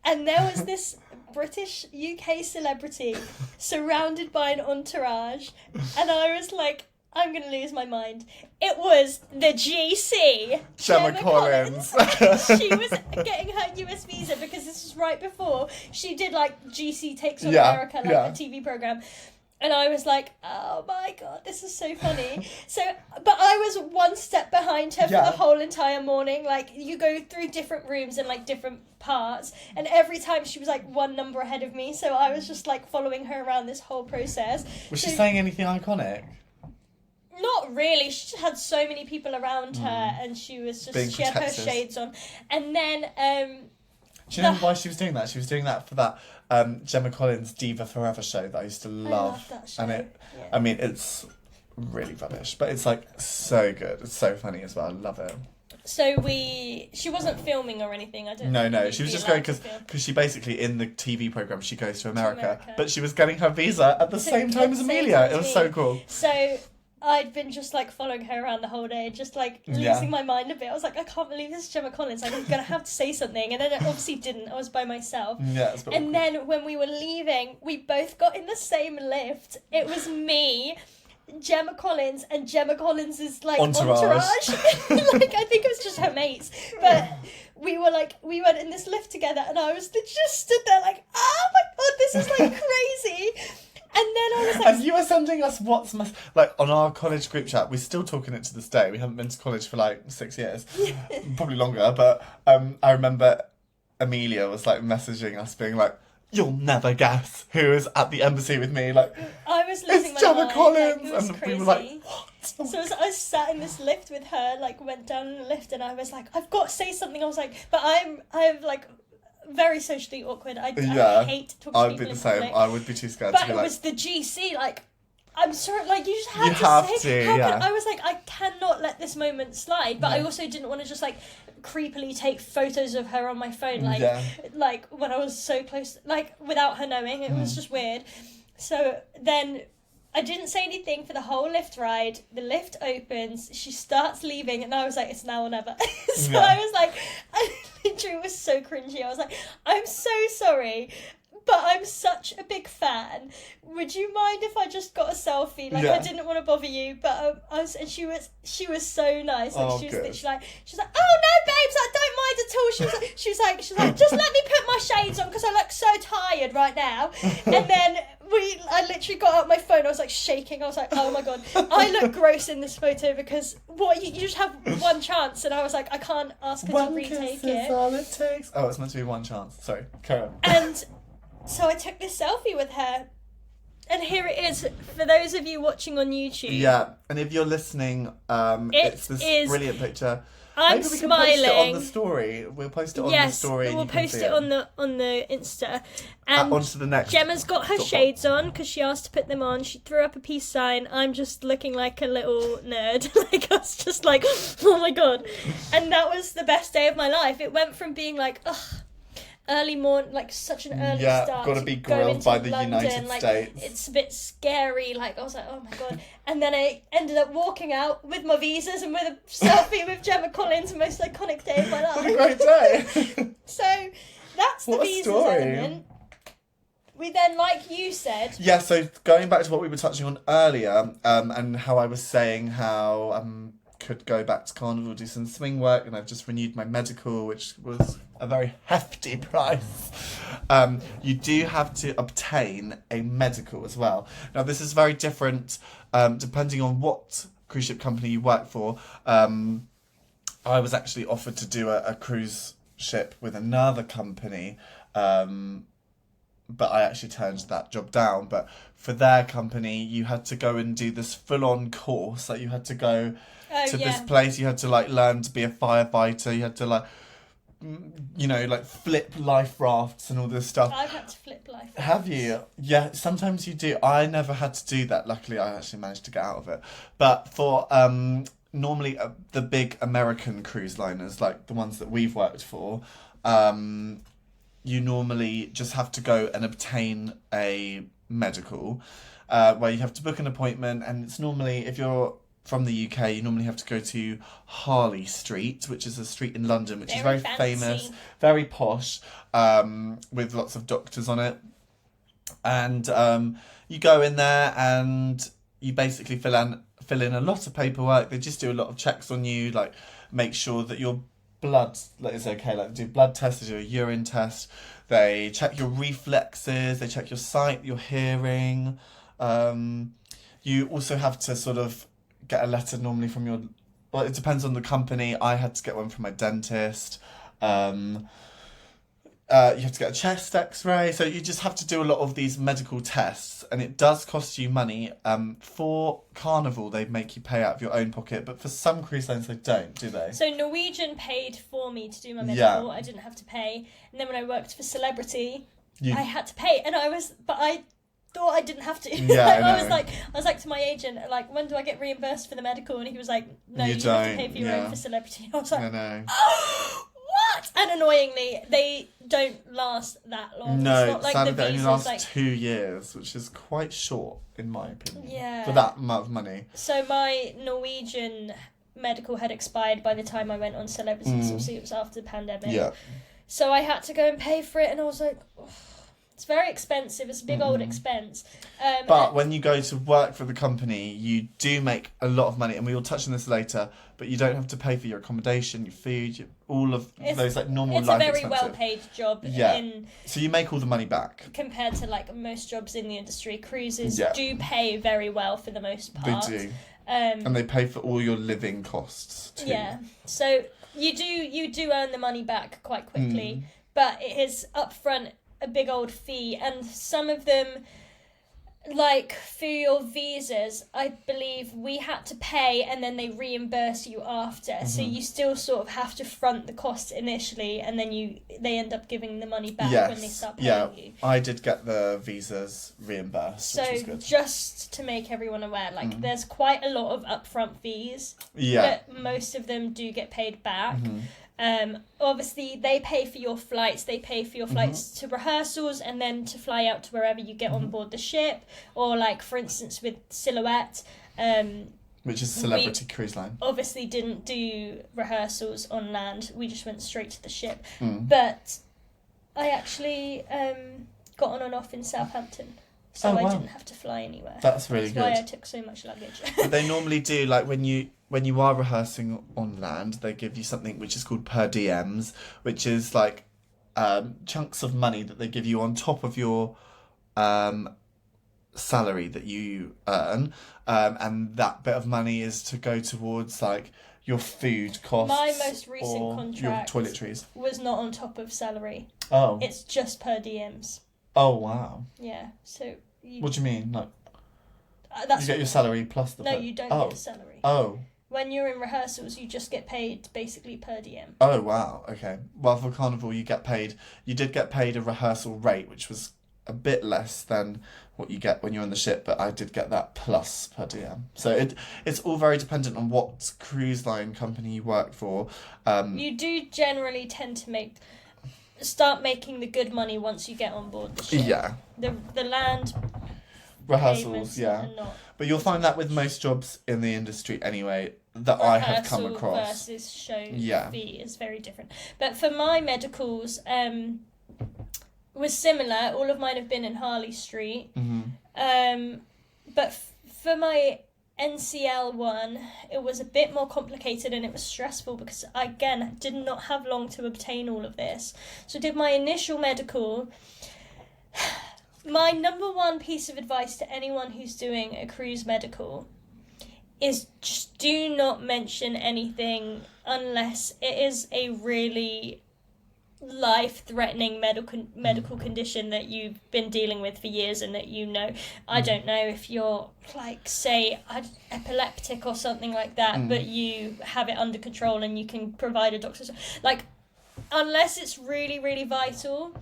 S2: and there was this British UK celebrity surrounded by an entourage, and I was like, I'm going to lose my mind. It was the GC.
S1: Gemma Collins.
S2: She was getting her US visa because this was right before she did like GC Takes on America, like a TV program. And I was like, oh my God, this is so funny. But I was one step behind her for the whole entire morning. Like, you go through different rooms and like different parts. And every time she was like one number ahead of me. So I was just like following her around this whole process.
S1: Was she saying anything iconic?
S2: Not really. She just had so many people around her, and she was just she had her shades on. And then
S1: do you know why she was doing that? She was doing that for that Gemma Collins Diva Forever show that I used to love.
S2: I love that show.
S1: And I mean, it's really rubbish, but it's like so good. It's so funny as well. I love it.
S2: So she wasn't filming or anything. I don't.
S1: No. She was just going because she basically in the TV program she goes to America, but she was getting her visa at the same time as Amelia. It was so cool.
S2: So I'd been just like following her around the whole day, just like losing my mind a bit. I was like, I can't believe this is Gemma Collins. Like, I'm gonna have to say something, and then I obviously didn't. I was by myself.
S1: Yeah.
S2: And then when we were leaving, we both got in the same lift. It was me, Gemma Collins, and Gemma Collins' like entourage. Like, I think it was just her mates, but we went in this lift together, and I was just stood there like, oh my God, this is like crazy. And then I was like...
S1: And you were sending us like, on our college group chat, we're still talking it to this day. We haven't been to college for, like, 6 years. Probably longer, but I remember Amelia was, like, messaging us, being like, you'll never guess who is at the embassy with me. Like,
S2: I was losing
S1: it's Gemma Collins!
S2: Like, it was
S1: and
S2: crazy.
S1: we were like, what?
S2: So I was sat in this lift with her, like, went down in the lift, and I was like, I've got to say something. I was like, but I'm like... very socially awkward. I hate talking to people.
S1: I'd be the same. I would be too scared
S2: but
S1: to be like...
S2: But it was the GC, like, I'm sorry, like, you just have to say... I was like, I cannot let this moment slide, but I also didn't want to just, like, creepily take photos of her on my phone, like when I was so close, like, without her knowing. It was just weird. So then... I didn't say anything for the whole lift ride. The lift opens, she starts leaving, and I was like, it's now or never. I was like, I literally was so cringy. I was like, I'm so sorry, but I'm such a big fan. Would you mind if I just got a selfie? Like, I didn't want to bother you, but and she was so nice. Like, she was literally like, oh no, babes, I don't mind at all. She was like, just let me put my shades on because I look so tired right now. And then I literally got out my phone. I was like shaking. I was like, oh my God, I look gross in this photo because you just have one chance. And I was like, I can't ask her to retake it.
S1: All it takes. Oh, it's meant to be one chance. Sorry, carry on.
S2: And so I took this selfie with her. And here it is for those of you watching on YouTube.
S1: Yeah, and if you're listening, it's this brilliant picture.
S2: I'm
S1: Maybe we
S2: smiling.
S1: Can post it on the story. We'll post it on the story.
S2: Yes, we'll post it on the Insta. And
S1: onto the next.
S2: Gemma's got her shades on because she asked to put them on. She threw up a peace sign. I'm just looking like a little nerd. Like, I was just like, oh my God. And that was the best day of my life. It went from being like, ugh, early morning, like such an early start.
S1: Gotta be grilled by the
S2: London,
S1: United
S2: like,
S1: States.
S2: It's a bit scary. Like, I was like, oh my God. And then I ended up walking out with my visas and with a selfie with Gemma Collins, the most iconic day of my life.
S1: What a great day.
S2: So that's the visas element. We then, like you said...
S1: Yeah, so going back to what we were touching on earlier, and how I was saying how could go back to Carnival, do some swing work, and I've just renewed my medical, which was a very hefty price. You do have to obtain a medical as well. Now, this is very different depending on what cruise ship company you work for. I was actually offered to do a cruise ship with another company, but I actually turned that job down. But for their company, you had to go and do this full-on course. Like, you had to go to this place. You had to like learn to be a firefighter. You had to like, you know, like flip life rafts and all this stuff.
S2: I've had to flip life rafts.
S1: Have you? Yeah, sometimes you do. I never had to do that. Luckily, I actually managed to get out of it. But for normally the big American cruise liners, like the ones that we've worked for, you normally just have to go and obtain a medical, where you have to book an appointment, and it's normally, if you're from the UK, you normally have to go to Harley Street, which is a street in London, which is very famous, very posh, with lots of doctors on it. And you go in there and you basically fill in a lot of paperwork. They just do a lot of checks on you, like make sure that your blood is okay. Like, they do blood tests, they do a urine test, they check your reflexes, they check your sight, your hearing. You also have to sort of get a letter normally from your, well, it depends on the company. I had to get one from my dentist. You have to get a chest x-ray. So you just have to do a lot of these medical tests, and it does cost you money. For Carnival, they make you pay out of your own pocket, but for some cruise lines, they don't, do they?
S2: So Norwegian paid for me to do my medical. I didn't have to pay. And then when I worked for Celebrity, I had to pay. And I thought I didn't have to.
S1: Yeah,
S2: I was like to my agent, like, when do I get reimbursed for the medical? And he was like, no, you have to pay for your own for Celebrity. I was like, oh, what? And annoyingly, they don't last that long.
S1: No,
S2: it's not like
S1: sadly
S2: the
S1: they only
S2: visas,
S1: last
S2: like
S1: 2 years, which is quite short in my opinion.
S2: Yeah.
S1: For that amount of money.
S2: So my Norwegian medical had expired by the time I went on Celebrity, because obviously it was after the pandemic.
S1: Yeah.
S2: So I had to go and pay for it, and I was like, oh, it's very expensive. It's a big old expense.
S1: But when you go to work for the company, you do make a lot of money, and we will touch on this later, but you don't have to pay for your accommodation, your food, all of those like normal life expenses.
S2: It's a very well-paid job.
S1: Yeah. So you make all the money back.
S2: Compared to like most jobs in the industry, cruises do pay very well for the most part.
S1: They do. And they pay for all your living costs too.
S2: Yeah. So you do earn the money back quite quickly, but it is upfront a big old fee, and some of them, like for your visas, I believe we had to pay and then they reimburse you after. So you still sort of have to front the cost initially, and then they end up giving the money back when they start paying you.
S1: I did get the visas reimbursed, which was
S2: So
S1: good.
S2: just to make everyone aware, like there's quite a lot of upfront fees, but most of them do get paid back. Obviously they pay for your flights, to rehearsals, and then to fly out to wherever you get on board the ship, or like for instance with Silhouette,
S1: which is Celebrity cruise line,
S2: obviously didn't do rehearsals on land, we just went straight to the ship. But I actually got on and off in Southampton, so I didn't have to fly anywhere.
S1: That's really good.
S2: That's why I took so much luggage.
S1: But they normally do, like when you are rehearsing on land, they give you something which is called per diems, which is like chunks of money that they give you on top of your salary that you earn, and that bit of money is to go towards like your food costs.
S2: My most recent contract
S1: your toiletries
S2: was not on top of salary.
S1: Oh.
S2: It's just per diems.
S1: Oh wow.
S2: Yeah. So.
S1: What do you mean? Like
S2: that's
S1: you get your salary plus the.
S2: No, you don't get a salary.
S1: Oh.
S2: When you're in rehearsals, you just get paid basically per diem.
S1: Oh wow. Okay. Well, for Carnival, you did get paid a rehearsal rate, which was a bit less than what you get when you're on the ship, but I did get that plus per diem. So it's all very dependent on what cruise line company you work for.
S2: You do generally tend to start making the good money once you get on board the ship.
S1: Yeah.
S2: The land
S1: rehearsals, yeah. But you'll find that with most jobs in the industry anyway that I have come across.
S2: Versus show fee is very different. But for my medicals, was similar. All of mine have been in Harley Street.
S1: Mm-hmm.
S2: But for my NCL one, it was a bit more complicated and it was stressful because I, again, did not have long to obtain all of this. So I did my initial medical. My number one piece of advice to anyone who's doing a cruise medical is just do not mention anything unless it is a really life-threatening medical condition that you've been dealing with for years and that you know. I don't know if you're, like, say, epileptic or something like that, but you have it under control and you can provide a doctor's... Like, unless it's really, really vital,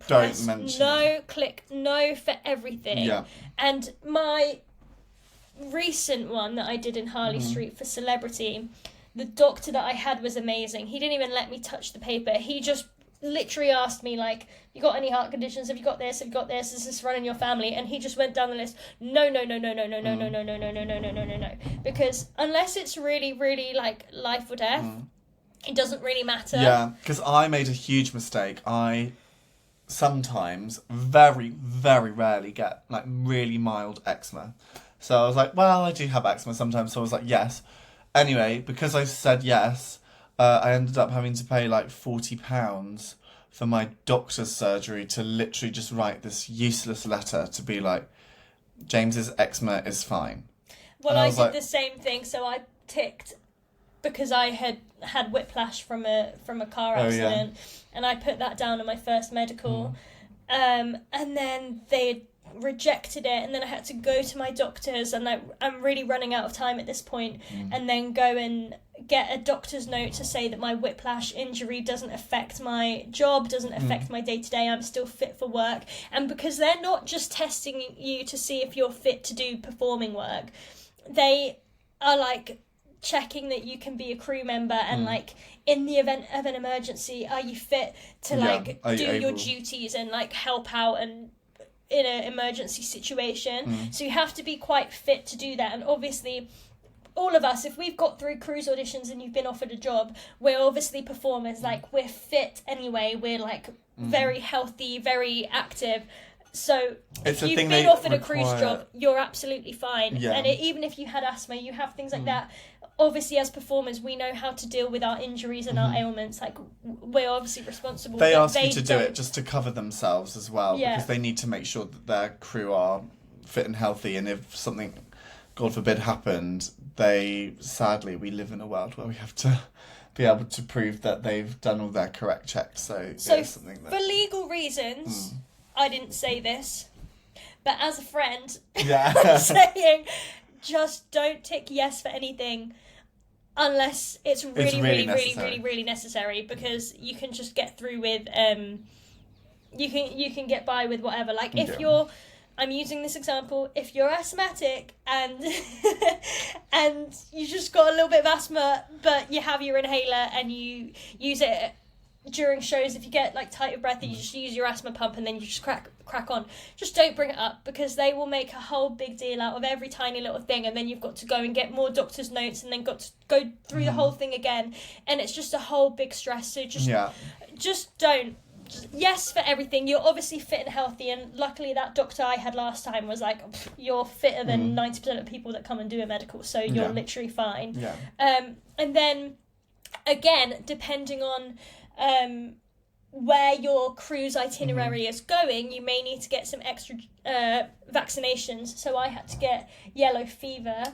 S1: don't mention it.
S2: Click no for everything.
S1: Yeah.
S2: And my recent one that I did in Harley Street for Celebrity, the doctor that I had was amazing. He didn't even let me touch the paper. He just literally asked me, like, you got any heart conditions? Have you got this? Have you got this? Is this running your family? And he just went down the list. No. Because unless it's really, really, like, life or death, it doesn't really matter.
S1: Yeah, because I made a huge mistake. I sometimes, very, very rarely get, like, really mild eczema. So I was like, well, I do have eczema sometimes. So I was like, yes. Anyway, because I said yes, I ended up having to pay like £40 for my doctor's surgery to literally just write this useless letter to be like, James's eczema is fine.
S2: Well, I did the same thing. So I ticked because I had whiplash from a car accident, and I put that down in my first medical, and then they rejected it, and then I had to go to my doctors, and I'm really running out of time at this point, and then go and get a doctor's note to say that my whiplash injury doesn't affect my job, doesn't affect my day-to-day, I'm still fit for work. And because they're not just testing you to see if you're fit to do performing work, they are like checking that you can be a crew member, and like in the event of an emergency, are you fit to like do your duties and like help out and in an emergency situation. So you have to be quite fit to do that. And obviously all of us, if we've got through cruise auditions and you've been offered a job, we're obviously performers. Like, we're fit anyway, we're like very healthy, very active. So if you've been offered a cruise job, you're absolutely fine. And even if you had asthma, you have things like that, obviously as performers we know how to deal with our injuries and our ailments. Like, we're obviously responsible.
S1: They ask you to do it just to cover themselves as well, because they need to make sure that their crew are fit and healthy, and if something, God forbid, happened, sadly we live in a world where we have to be able to prove that they've done all their correct checks. So something that,
S2: for legal reasons, I didn't say this, but as a friend,
S1: I'm
S2: saying just don't tick yes for anything unless it's really necessary, because you can just get through with you can get by with whatever. Like, if I'm using this example, if you're asthmatic and and you just got a little bit of asthma, but you have your inhaler and you use it during shows, if you get like tight of breath, you just use your asthma pump and then you just crack on. Just don't bring it up, because they will make a whole big deal out of every tiny little thing, and then you've got to go and get more doctor's notes and then got to go through the whole thing again, and it's just a whole big stress. So just don't. Yes for everything. You're obviously fit and healthy, and luckily that doctor I had last time was like, you're fitter than 90% of people that come and do a medical, so you're literally fine. And then again, depending on where your cruise itinerary is going, you may need to get some extra vaccinations. So I had to get yellow fever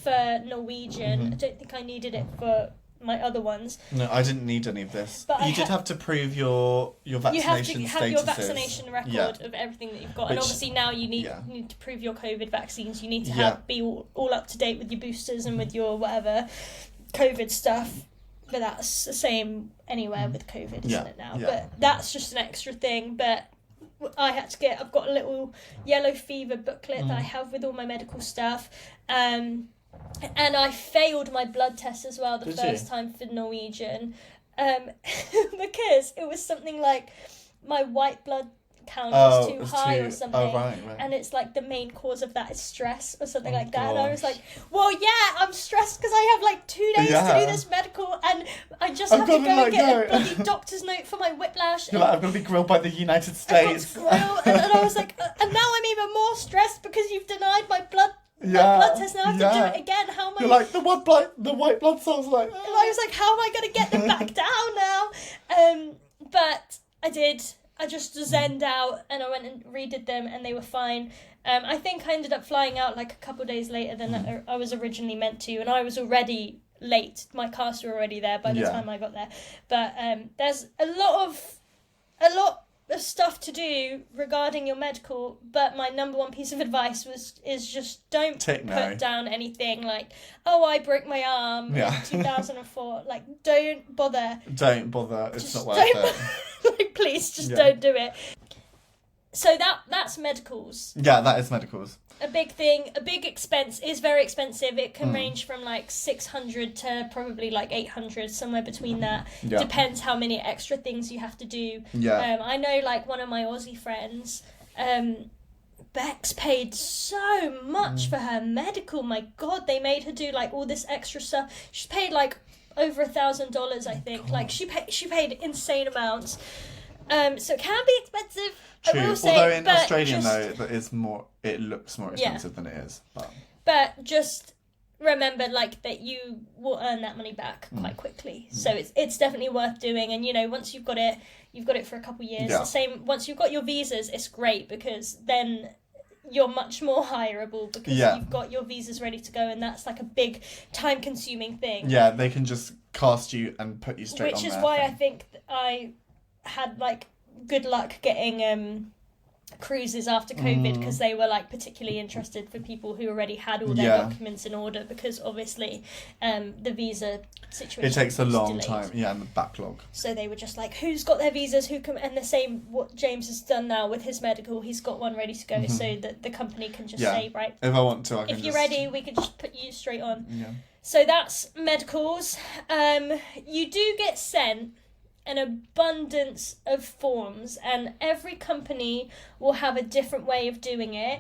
S2: for Norwegian. I don't think I needed it for my other ones.
S1: No, I didn't need any of this. But you did have to prove your vaccination
S2: You have to have your vaccination record of everything that you've got. And obviously now you need to prove your COVID vaccines. You need to be all up to date with your boosters and with your whatever COVID stuff. But that's the same anywhere with COVID, isn't it now? But that's just an extra thing. But I've got a little yellow fever booklet that I have with all my medical stuff. And I failed my blood test as well the first time for Norwegian, because it was something like my white blood count was too high or something.
S1: Right.
S2: And it's like the main cause of that is stress or something like that. And I was like, well, I'm stressed because I have like 2 days to do this medical, and I just have to go and get a bloody doctor's note for my whiplash.
S1: You're like, I'm going to be grilled by the United States.
S2: I got grilled, and I was like, and now I'm even more stressed because you've denied my blood blood test now. I have to do it again. How am I?
S1: You're like, the white blood cells, like...
S2: And I was like, how am I going to get them back down now? But I did. I just zenned out and I went and redid them and they were fine. I think I ended up flying out like a couple of days later than I was originally meant to, and I was already late. My cast were already there by the time I got there. But there's a lot of stuff to do regarding your medical, but my number one piece of advice is just don't put down anything like, oh, I broke my arm in 2004. Like, don't bother.
S1: Don't bother. It's not worth it.
S2: Like, please, just don't do it. So that's medicals.
S1: Yeah, that is medicals.
S2: A big thing, a big expense is very expensive. It can range from like 600 to probably like 800, somewhere between that. Yeah. Depends how many extra things you have to do. Yeah. I know like one of my Aussie friends, Bex paid so much for her medical. My God, they made her do like all this extra stuff. She paid like over $1,000, I think. Like she paid insane amounts. So it can be expensive.
S1: True.
S2: I will say,
S1: although in Australia though, it looks more expensive than it is.
S2: But just remember, like, that you will earn that money back quite quickly. So it's definitely worth doing. And, you know, once you've got it for a couple of years. Yeah. The same, once you've got your visas, it's great because then you're much more hireable because you've got your visas ready to go, and that's like a big time-consuming thing.
S1: Yeah, they can just cast you and put you straight on there.
S2: Which is why I think I had, like, good luck getting cruises after COVID because they were like particularly interested for people who already had all their documents in order, because obviously the visa situation,
S1: it takes a long time, and the backlog. So
S2: they were just like, who's got their visas, who can, and the same what James has done now with his medical, he's got one ready to go, so that the company can just say, right,
S1: if I want to,
S2: if you're ready, we can just put you straight on. So that's medicals. You do get sent an abundance of forms, and every company will have a different way of doing it.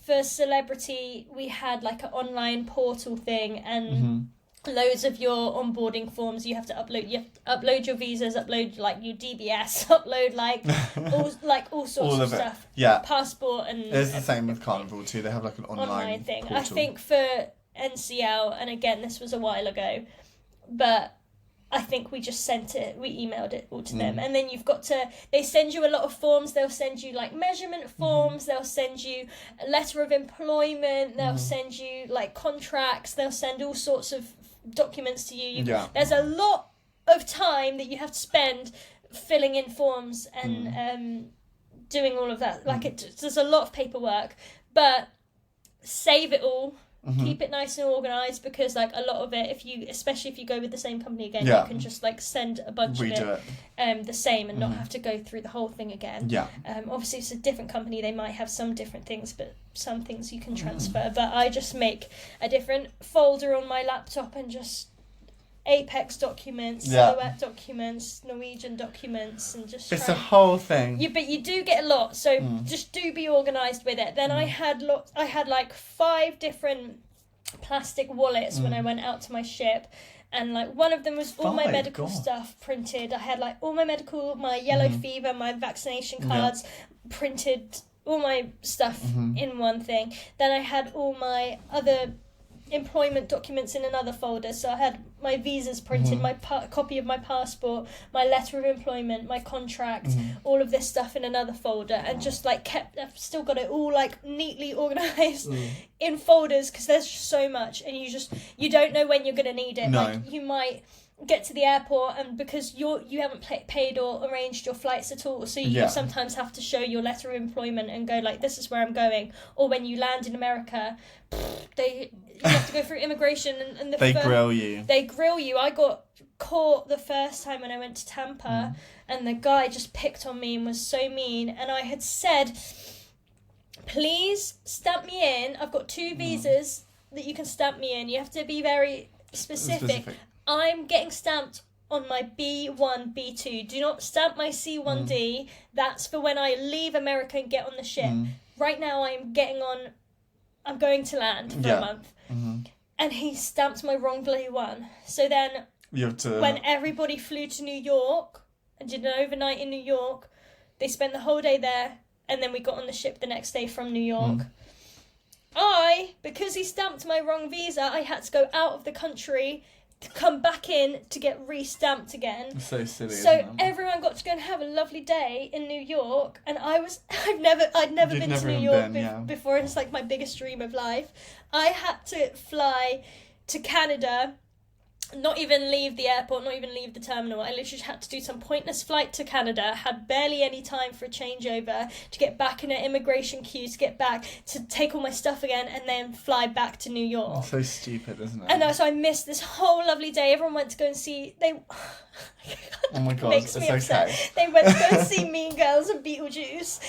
S2: For celebrity, we had like an online portal thing, and loads of your onboarding forms you have to upload. You have to upload your visas, upload like your DBS, upload all sorts of stuff. Yeah, passport, and
S1: it's the same with Carnival too. They have like an online
S2: thing.
S1: Portal.
S2: I think for NCL, and again this was a while ago, but I think we just we emailed it all to them. And then they send you a lot of forms. They'll send you like measurement forms. They'll send you a letter of employment. They'll send you like contracts. They'll send all sorts of documents to you. There's a lot of time that you have to spend filling in forms and doing all of that. Like there's a lot of paperwork, but save it all. Keep it nice and organised, because like a lot of it, especially if you go with the same company again, you can just like send a bunch of it the same and not have to go through the whole thing again. Obviously it's a different company, they might have some different things, but some things you can transfer. But I just make a different folder on my laptop and just Apex documents, Silhouette documents, Norwegian documents, and just
S1: it's a whole thing.
S2: But you do get a lot, so just do be organised with it. Then I had like 5 different plastic wallets when I went out to my ship, and like one of them was all my medical stuff printed. I had like all my medical, my yellow fever, my vaccination cards printed, all my stuff in one thing. Then I had all my other employment documents in another folder, so I had my visas printed, my copy of my passport, my letter of employment, my contract, all of this stuff in another folder, and just like I've still got it all like neatly organised in folders, because there's just so much, and you don't know when you're going to need it. Like you might get to the airport, and because you haven't paid or arranged your flights at all, so you sometimes have to show your letter of employment and go like, this is where I'm going. Or when you land in America, you have to go through immigration, and
S1: they grill you.
S2: I got caught the first time when I went to Tampa, and the guy just picked on me and was so mean, and I had said, please stamp me in. I've got 2 visas that you can stamp me in. You have to be very specific. I'm getting stamped on my B1, B2. Do not stamp my C1D. That's for when I leave America and get on the ship. Right now I'm going to land for a month. And he stamped my wrong bloody one. So then when everybody flew to New York and did an overnight in New York, they spent the whole day there, and then we got on the ship the next day from New York. because he stamped my wrong visa, I had to go out of the country to come back in to get re-stamped again.
S1: It's so silly.
S2: So everyone got to go and have a lovely day in New York, and I'd never been to New York before. It's like my biggest dream of life. I had to fly to Canada, not even leave the airport, not even leave the terminal. I literally had to do some pointless flight to Canada, had barely any time for a changeover, to get back in an immigration queue, to get back, to take all my stuff again, and then fly back to New York.
S1: So stupid, isn't it?
S2: And so I missed this whole lovely day. Everyone went to go and see...
S1: Oh my God,
S2: makes me upset.
S1: Okay.
S2: They went to go and see Mean Girls and Beetlejuice.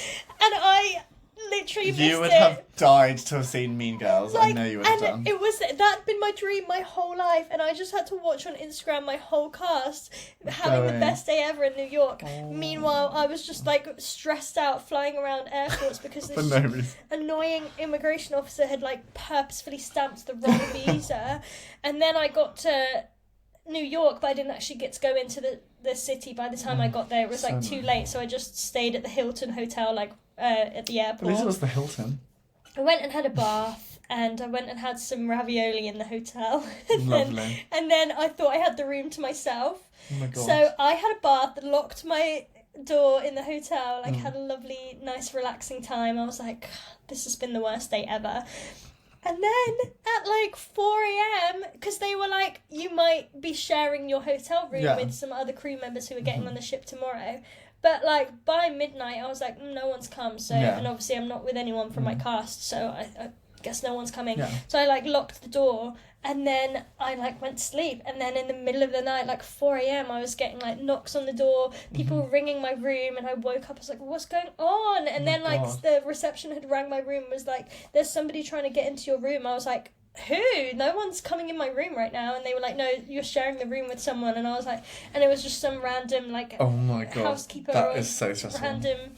S2: And I... literally missed it.
S1: You would have died to have seen Mean Girls. I know you would have done.
S2: That'd been my dream my whole life, and I just had to watch on Instagram my whole cast having the best day ever in New York. Oh. Meanwhile, I was just like stressed out flying around airports because this annoying immigration officer had like purposefully stamped the wrong visa. And then I got to New York, but I didn't actually get to go into the city. By the time I got there, it was like too late, so I just stayed at the Hilton Hotel at the airport.
S1: At least it was the Hilton.
S2: I went and had a bath, and I went and had some ravioli in the hotel.
S1: Lovely.
S2: And then I thought I had the room to myself.
S1: Oh my God.
S2: So I had a bath, locked my door in the hotel, had a lovely, nice, relaxing time. I was like, this has been the worst day ever. And then at like 4 a.m, because they were like, you might be sharing your hotel room with some other crew members who are getting on the ship tomorrow. But like by midnight, I was like, no one's come. So and obviously I'm not with anyone from my cast, so I guess no one's coming. Yeah. So I like locked the door, and then I like went to sleep. And then in the middle of the night, like 4 a.m, I was getting like knocks on the door, people ringing my room, and I woke up. I was like, what's going on? And then like the reception had rang my room, was like, there's somebody trying to get into your room. I was like, who? No one's coming in my room right now. And they were like, no, you're sharing the room with someone. And I was like, and it was just some random like
S1: oh my God,
S2: housekeeper
S1: that
S2: or
S1: is so stressful.
S2: Random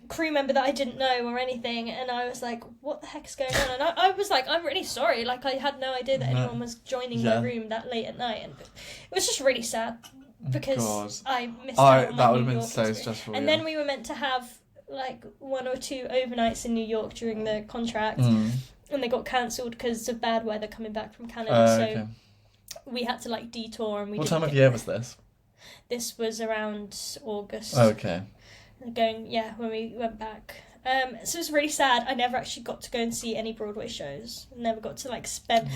S2: crew member that I didn't know or anything. And I was like, what the heck's going on? And I was like, I'm really sorry, like I had no idea that anyone was joining my room that late at night. And it was just really sad because I missed out on my
S1: that would have been
S2: so
S1: stressful.
S2: And then we were meant to have like 1 or 2 overnights in New York during the contract. And they got cancelled because of bad weather coming back from Canada. So we had to like detour. And
S1: what time of year was this?
S2: This was around August.
S1: Oh, okay.
S2: When we went back. So it was really sad. I never actually got to go and see any Broadway shows. Never got to like spend.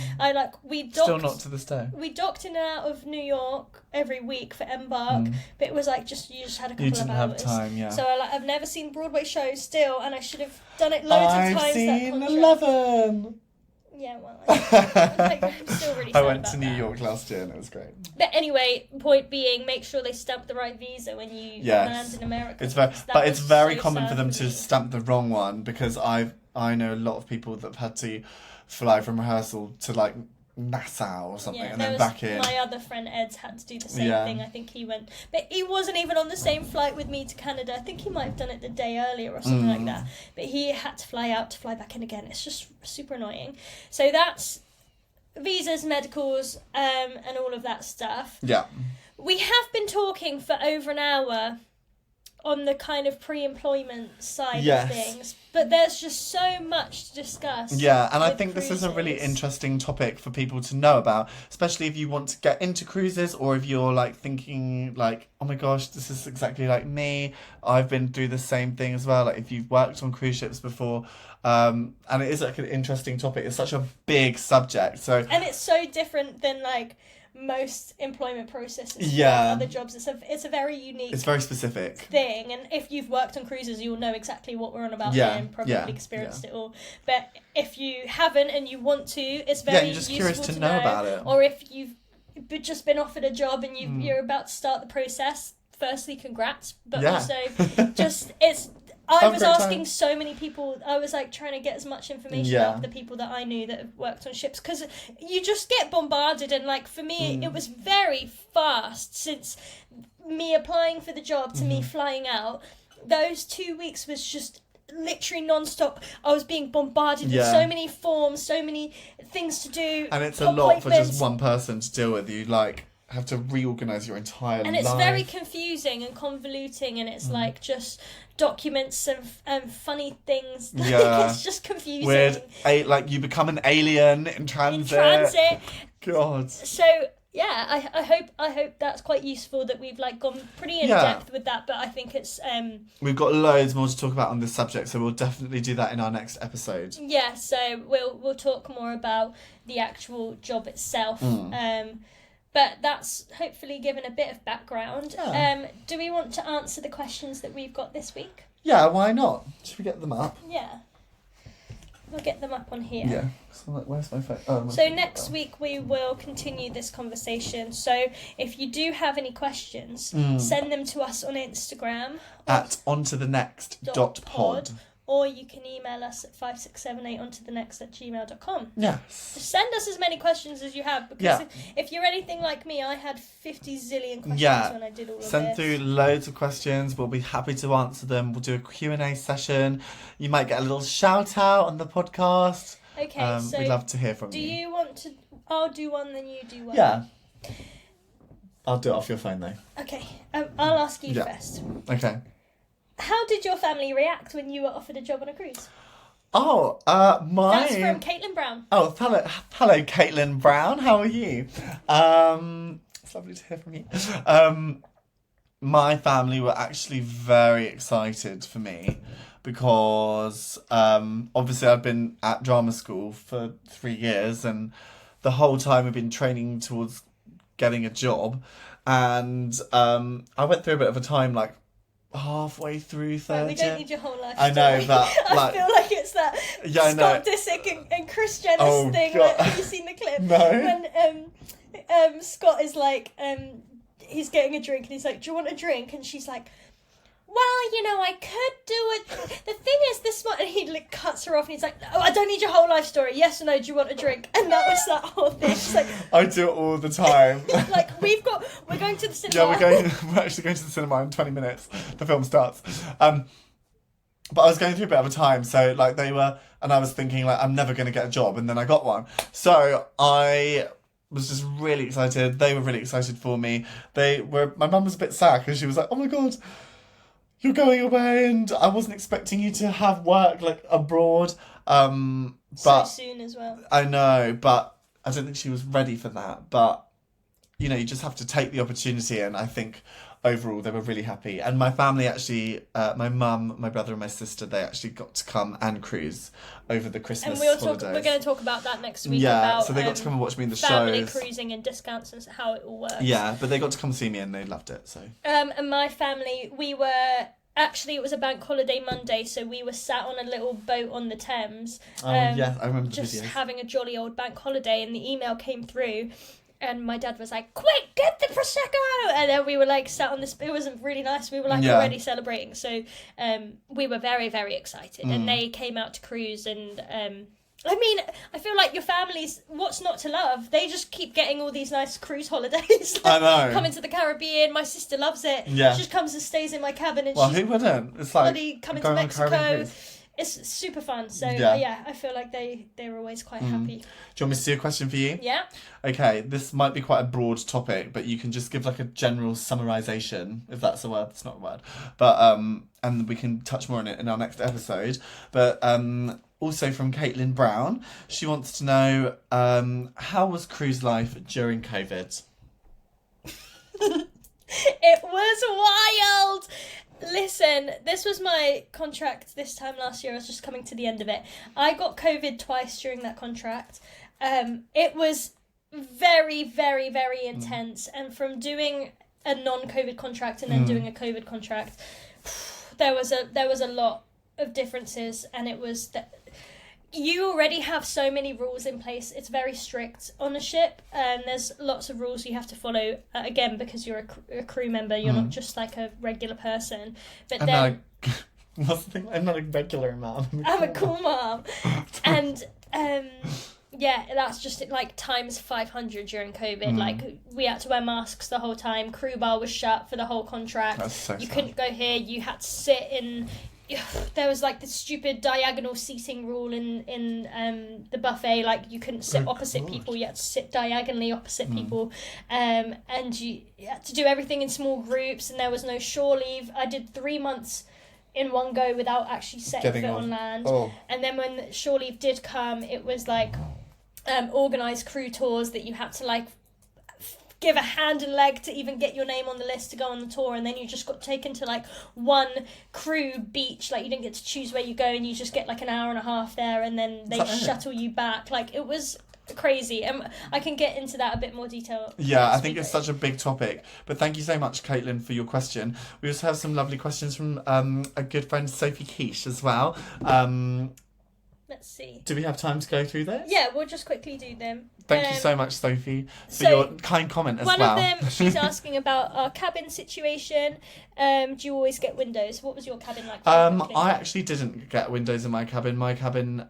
S2: We docked.
S1: Still not to this day.
S2: We docked in and out of New York every week for Embark, but it was like you just had a couple of hours.
S1: You didn't have time, yeah.
S2: So I've never seen Broadway shows still, and I should have done it loads of times.
S1: I've seen 11.
S2: Yeah, well, I'm still really sad
S1: I went to New
S2: that.
S1: York last year and it was great.
S2: But anyway, point being, make sure they stamp the right visa when you land in America.
S1: It's very common for them to stamp the wrong one, because I know a lot of people that have had to fly from rehearsal to like Nassau or something and then back in.
S2: My other friend Ed's had to do the same thing. I think he went, but he wasn't even on the same flight with me to Canada. I think he might have done it the day earlier or something like that. But he had to fly out to fly back in again. It's just super annoying. So that's visas, medicals, and all of that stuff.
S1: Yeah.
S2: We have been talking for over an hour on the kind of pre-employment side of things, but there's just so much to discuss.
S1: Yeah, and I think this is a really interesting topic for people to know about, especially if you want to get into cruises, or if you're like thinking like, oh my gosh, this is exactly like me, I've been through the same thing as well, like if you've worked on cruise ships before, and it is like an interesting topic. It's such a big subject, and
S2: it's so different than like most employment processes for other jobs. It's a very unique,
S1: it's very specific
S2: thing, and if you've worked on cruises, you'll know exactly what we're on about here and probably experienced it all. But if you haven't and you want to, it's very
S1: you're just
S2: useful
S1: curious to know about it.
S2: Or if you've just been offered a job and you're about to start the process, firstly congrats, but also just I was asking so many people. I was like trying to get as much information out of the people that I knew that have worked on ships, because you just get bombarded, and like for me it was very fast since me applying for the job to me flying out. Those 2 weeks was just literally non-stop. I was being bombarded with so many forms, so many things to do,
S1: and it's a lot for just one person to deal with. You like have to reorganize your entire life,
S2: and it's very confusing and convoluting, and it's like just documents and funny things.
S1: Yeah.
S2: It's just confusing.
S1: Weird. Like you become an alien in transit. God.
S2: So yeah, I hope that's quite useful, that we've like gone pretty in depth with that, but I think it's
S1: we've got loads more to talk about on this subject, so we'll definitely do that in our next episode.
S2: Yeah, so we'll talk more about the actual job itself. But that's hopefully given a bit of background.
S1: Yeah.
S2: Do we want to answer the questions that we've got this week?
S1: Yeah, why not? Should we get them up?
S2: Yeah. We'll get them up on here.
S1: Yeah. So like, where's my phone? Oh,
S2: so next week we will continue this conversation. So if you do have any questions, send them to us on Instagram
S1: at ontothenext.pod.
S2: Or you can email us at 5678ontothenext@gmail.com.
S1: Yes.
S2: Just send us as many questions as you have, because if you're anything like me, I had 50 zillion questions when I did all of this.
S1: Send through loads of questions. We'll be happy to answer them. We'll do a Q&A session. You might get a little shout out on the podcast.
S2: Okay, so
S1: we'd love to hear from you.
S2: Do you want to... I'll do one, then you do one.
S1: Yeah. I'll do it off your phone, though.
S2: Okay. I'll ask you first.
S1: Okay.
S2: How did your family react when you were offered a job on a cruise?
S1: Oh,
S2: That's from Caitlin Brown.
S1: Oh, hello, Caitlin Brown. How are you? It's lovely to hear from you. My family were actually very excited for me because obviously I've been at drama school for 3 years, and the whole time I've been training towards getting a job, and I went through a bit of a time like halfway through 30.
S2: We don't need your whole life.
S1: I know, but
S2: I feel like it's that Scott Disick and Chris Jenner's thing. Like, have you seen the clip?
S1: No.
S2: When Scott is like, he's getting a drink and he's like, "Do you want a drink?" And she's like, "Well, you know, I could do it. The thing is, this one," and he like cuts her off and he's like, "Oh, I don't need your whole life story. Yes or no? Do you want a drink?" And that was that whole thing. She's like,
S1: I do it all the time.
S2: Like we're going to the cinema.
S1: Yeah, we're actually going to the cinema in 20 minutes. The film starts. But I was going through a bit of a time, so like they were, and I was thinking like I'm never going to get a job, and then I got one. So I was just really excited. They were really excited for me. My mum was a bit sad because she was like, "Oh my God, you're going away," and I wasn't expecting you to have work like abroad. But
S2: so soon as well.
S1: I know, but I don't think she was ready for that. But you know, you just have to take the opportunity, and I think overall they were really happy. And my family actually, my mum, my brother and my sister, they actually got to come and cruise over the Christmas holidays.
S2: We're going to talk about that next week.
S1: Yeah, so they got to come and watch me in the
S2: family
S1: shows.
S2: Family cruising and discounts and how it all works.
S1: Yeah, but they got to come see me and they loved it. So.
S2: And my family, we were... Actually, it was a bank holiday Monday, so we were sat on a little boat on the Thames.
S1: Yeah, I remember the
S2: just
S1: videos.
S2: having a jolly old bank holiday, and the email came through, and my dad was like, "Quick, get the Prosecco!" And then we were like sat on this. It wasn't really nice. We were like already celebrating, so we were very, very excited. And they came out to cruise, and I mean, I feel like your family's, what's not to love? They just keep getting all these nice cruise holidays.
S1: I know.
S2: Coming to the Caribbean. My sister loves it.
S1: Yeah.
S2: She just comes and stays in my cabin. And
S1: who wouldn't? It's like
S2: coming to Mexico. It's super fun. So, yeah, I feel like they were always quite happy.
S1: Do you want me to do a question for you?
S2: Yeah.
S1: Okay, this might be quite a broad topic, but you can just give like a general summarization, if that's a word. It's not a word. But, and we can touch more on it in our next episode. But, also from Caitlin Brown, she wants to know, how was cruise life during COVID?
S2: It was wild! Listen, this was my contract this time last year. I was just coming to the end of it. I got COVID twice during that contract. It was very, very, very intense. And from doing a non-COVID contract and then doing a COVID contract, there was a lot of differences. And it was that you already have so many rules in place. It's very strict on a ship, and there's lots of rules you have to follow. Again, because you're a crew member, you're not just like a regular person. But
S1: what's the thing? I'm not a regular mom.
S2: I'm a cool mom, and yeah, that's just like times 500 during COVID. Like we had to wear masks the whole time. Crew bar was shut for the whole contract.
S1: That's so
S2: you
S1: sad.
S2: couldn't go here. You had to sit in. There was like this stupid diagonal seating rule in the buffet. Like you couldn't sit opposite people. You had to sit diagonally opposite people, and you had to do everything in small groups. And there was no shore leave. I did 3 months in one go without actually setting
S1: Getting
S2: foot
S1: off.
S2: on land.
S1: Oh.
S2: And then when shore leave did come, it was like organised crew tours that you had to like give a hand and leg to even get your name on the list to go on the tour, and then you just got taken to like one crew beach, like you didn't get to choose where you go, and you just get like an hour and a half there, and then they shuttle you back. Like it was crazy, and I can get into that a bit more detail.
S1: Yeah, I think it's such a big topic, but thank you so much, Caitlin, for your question. We also have some lovely questions from a good friend, Sophie Quiche, as well.
S2: Let's see.
S1: Do we have time to go through those?
S2: Yeah, we'll just quickly do them.
S1: Thank you so much, Sophie, for your kind comment as well.
S2: One of them, she's asking about our cabin situation. Do you always get windows? What was your cabin like?
S1: I actually didn't get windows in my cabin. My cabin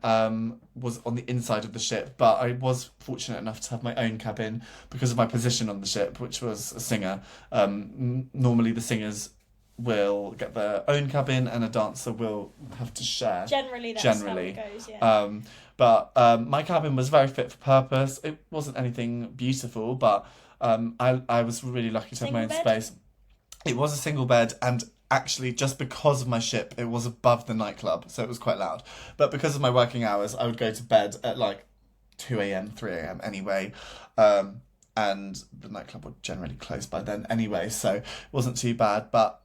S1: was on the inside of the ship, but I was fortunate enough to have my own cabin because of my position on the ship, which was a singer. Normally the singers will get their own cabin and a dancer will have to share.
S2: Generally, that's how it goes, yeah.
S1: But my cabin was very fit for purpose. It wasn't anything beautiful, but I was really lucky to have my own space. It was a single bed, and actually just because of my ship, it was above the nightclub, so it was quite loud. But because of my working hours, I would go to bed at like 2 a.m, 3 a.m. anyway. And the nightclub would generally close by then anyway, so it wasn't too bad. But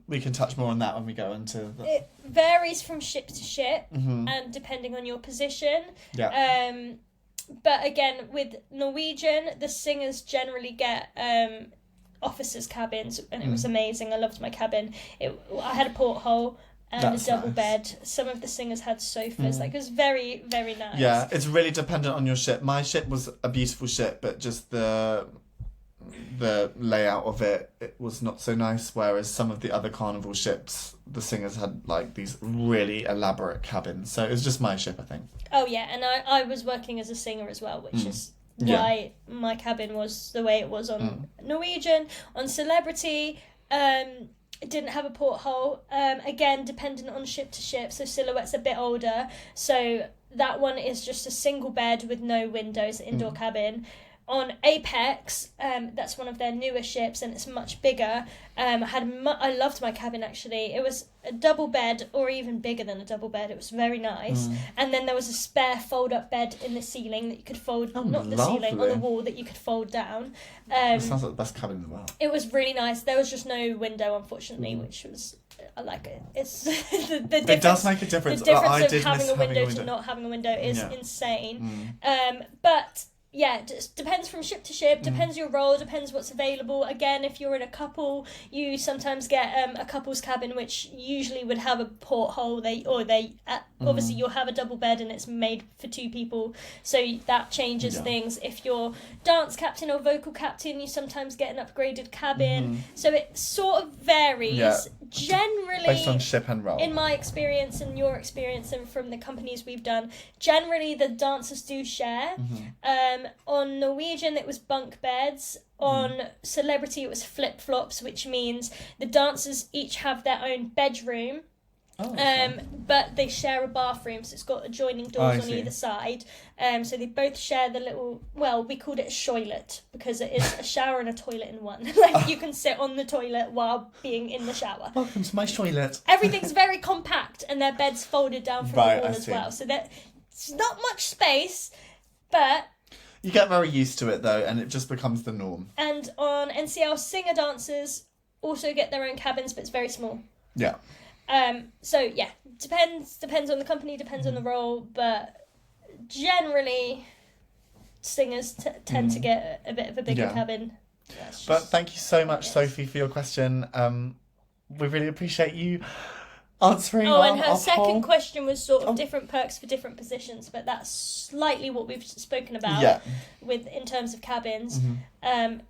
S1: we can touch more on that when we go into the...
S2: It varies from ship to ship, and depending on your position.
S1: Yeah.
S2: But again, with Norwegian, the singers generally get officers' cabins, and it was amazing. I loved my cabin. I had a porthole and a double bed. Some of the singers had sofas. Like, it was very, very nice.
S1: Yeah, it's really dependent on your ship. My ship was a beautiful ship, but just the layout of it was not so nice, whereas some of the other Carnival ships, the singers had like these really elaborate cabins. So it was just my ship, I think.
S2: Oh yeah, and I was working as a singer as well, which is why my cabin was the way it was on Norwegian. On Celebrity, it didn't have a porthole. Again, dependent on ship to ship, so Silhouette's a bit older, so that one is just a single bed with no windows, indoor cabin. On Apex, that's one of their newer ships, and it's much bigger. I loved my cabin, actually. It was a double bed, or even bigger than a double bed. It was very nice. And then there was a spare fold-up bed in the ceiling that you could fold, not the ceiling, on the wall that you could fold down.
S1: That sounds like the best cabin in the world.
S2: It was really nice. There was just no window, unfortunately, which was... I like it. It's the difference.
S1: It does make a difference.
S2: The difference of having a window to not having a window is insane. But... yeah, it just depends from ship to ship, depends your role, depends what's available. Again, if you're in a couple, you sometimes get a couple's cabin, which usually would have a porthole. Obviously you'll have a double bed and it's made for two people, so that changes things. If you're dance captain or vocal captain, you sometimes get an upgraded cabin. So it sort of varies. Generally,
S1: based on ship and role. In
S2: my experience and your experience and from the companies we've done, generally the dancers do share. On Norwegian, it was bunk beds. On Celebrity, it was flip-flops, which means the dancers each have their own bedroom. But they share a bathroom, so it's got adjoining doors on either side. So they both share the little, well, we called it a shoilet because it is a shower and a toilet in one. Like you can sit on the toilet while being in the shower.
S1: Welcome to my shoilet.
S2: Everything's very compact, and their bed's folded down from the wall as well. So it's not much space, but...
S1: you get very used to it though, and it just becomes the norm.
S2: And on NCL, singer dancers also get their own cabins, but it's very small.
S1: Yeah.
S2: So yeah, depends on the company, depends on the role, but generally singers tend to get a bit of a bigger cabin.
S1: But thank you so much, Sophie, for your question. We really appreciate you answering
S2: and her second question was sort of different perks for different positions, but that's slightly what we've spoken about with in terms of cabins.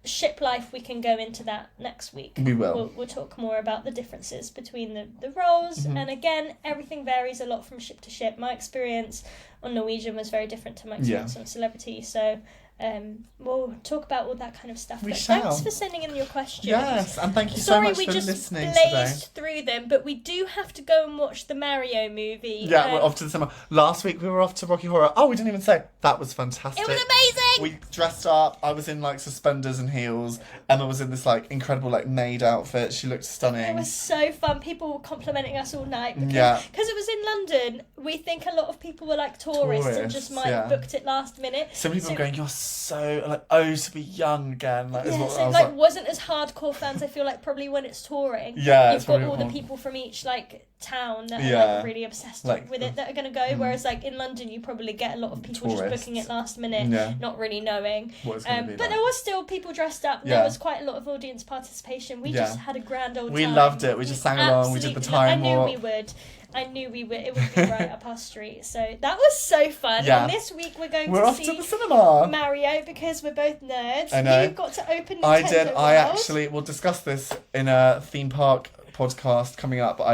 S2: Ship life, we can go into that next week.
S1: We will.
S2: We'll talk more about the differences between the roles, and again, everything varies a lot from ship to ship. My experience on Norwegian was very different to my experience on Celebrity, so we'll talk about all that kind of stuff.
S1: We
S2: but
S1: shall.
S2: Thanks for sending in your questions.
S1: Yes, and thank you so much for listening today.
S2: Sorry, we just blazed through them, but we do have to go and watch the Mario movie.
S1: Yeah, we're off to the cinema. Last week we were off to Rocky Horror. Oh, we didn't even say. That was fantastic.
S2: It was amazing!
S1: We dressed up. I was in like suspenders and heels. Emma was in this like incredible like maid outfit. She looked stunning.
S2: It was so fun. People were complimenting us all night.
S1: Yeah.
S2: Because it was in London, we think a lot of people were like tourists and just might have booked it last minute.
S1: Some people were going, you're so like, oh, to be young again. Like,
S2: yeah,
S1: is what
S2: so
S1: I was
S2: like wasn't as hardcore fans. I feel like probably when it's touring,
S1: yeah,
S2: you've got all the people from each like town that are like really obsessed with it that are going to go. Whereas like in London, you probably get a lot of people just booking it last minute, not really knowing.
S1: What it's gonna be
S2: but there was still people dressed up. And there was quite a lot of audience participation. We just had a grand old time.
S1: We loved it. We just sang along. We did the time walk.
S2: I knew we would. It would be right up our street. So that was so fun. Yeah. And this week we're
S1: off to the cinema.
S2: Mario because we're both nerds.
S1: I know.
S2: You've got to open Nintendo
S1: I did.
S2: World.
S1: I actually. We'll discuss this in a theme park podcast coming up. But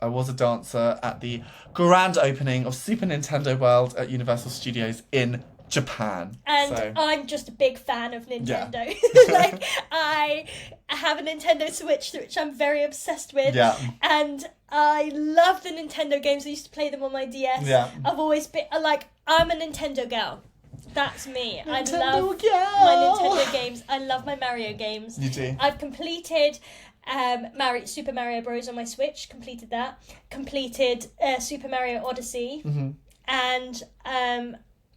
S1: I was a dancer at the grand opening of Super Nintendo World at Universal Studios in Japan.
S2: And I'm just a big fan of Nintendo. Like I have a Nintendo Switch which I'm very obsessed with.
S1: Yeah.
S2: And I love the Nintendo games. I used to play them on my DS.
S1: Yeah.
S2: I've always been like, I'm a Nintendo girl. That's me. I love
S1: girl.
S2: my Nintendo games. I love my Mario games.
S1: You do.
S2: I've completed Super Mario Bros. On my Switch. Completed that. Completed Super Mario Odyssey.
S1: Mm-hmm.
S2: And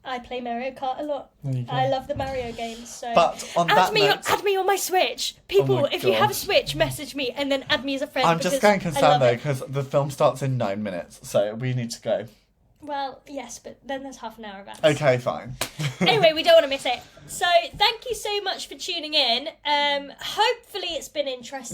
S2: I play Mario Kart a lot. I love the Mario games. So
S1: but on
S2: add me on my Switch. People, if you have a Switch, message me and then add me as a friend.
S1: I'm just going concerned though because the film starts in 9 minutes, so we need to go.
S2: Well, yes, but then there's half an hour of ads.
S1: Okay, fine.
S2: Anyway, we don't want to miss it. So thank you so much for tuning in. Hopefully it's been interesting.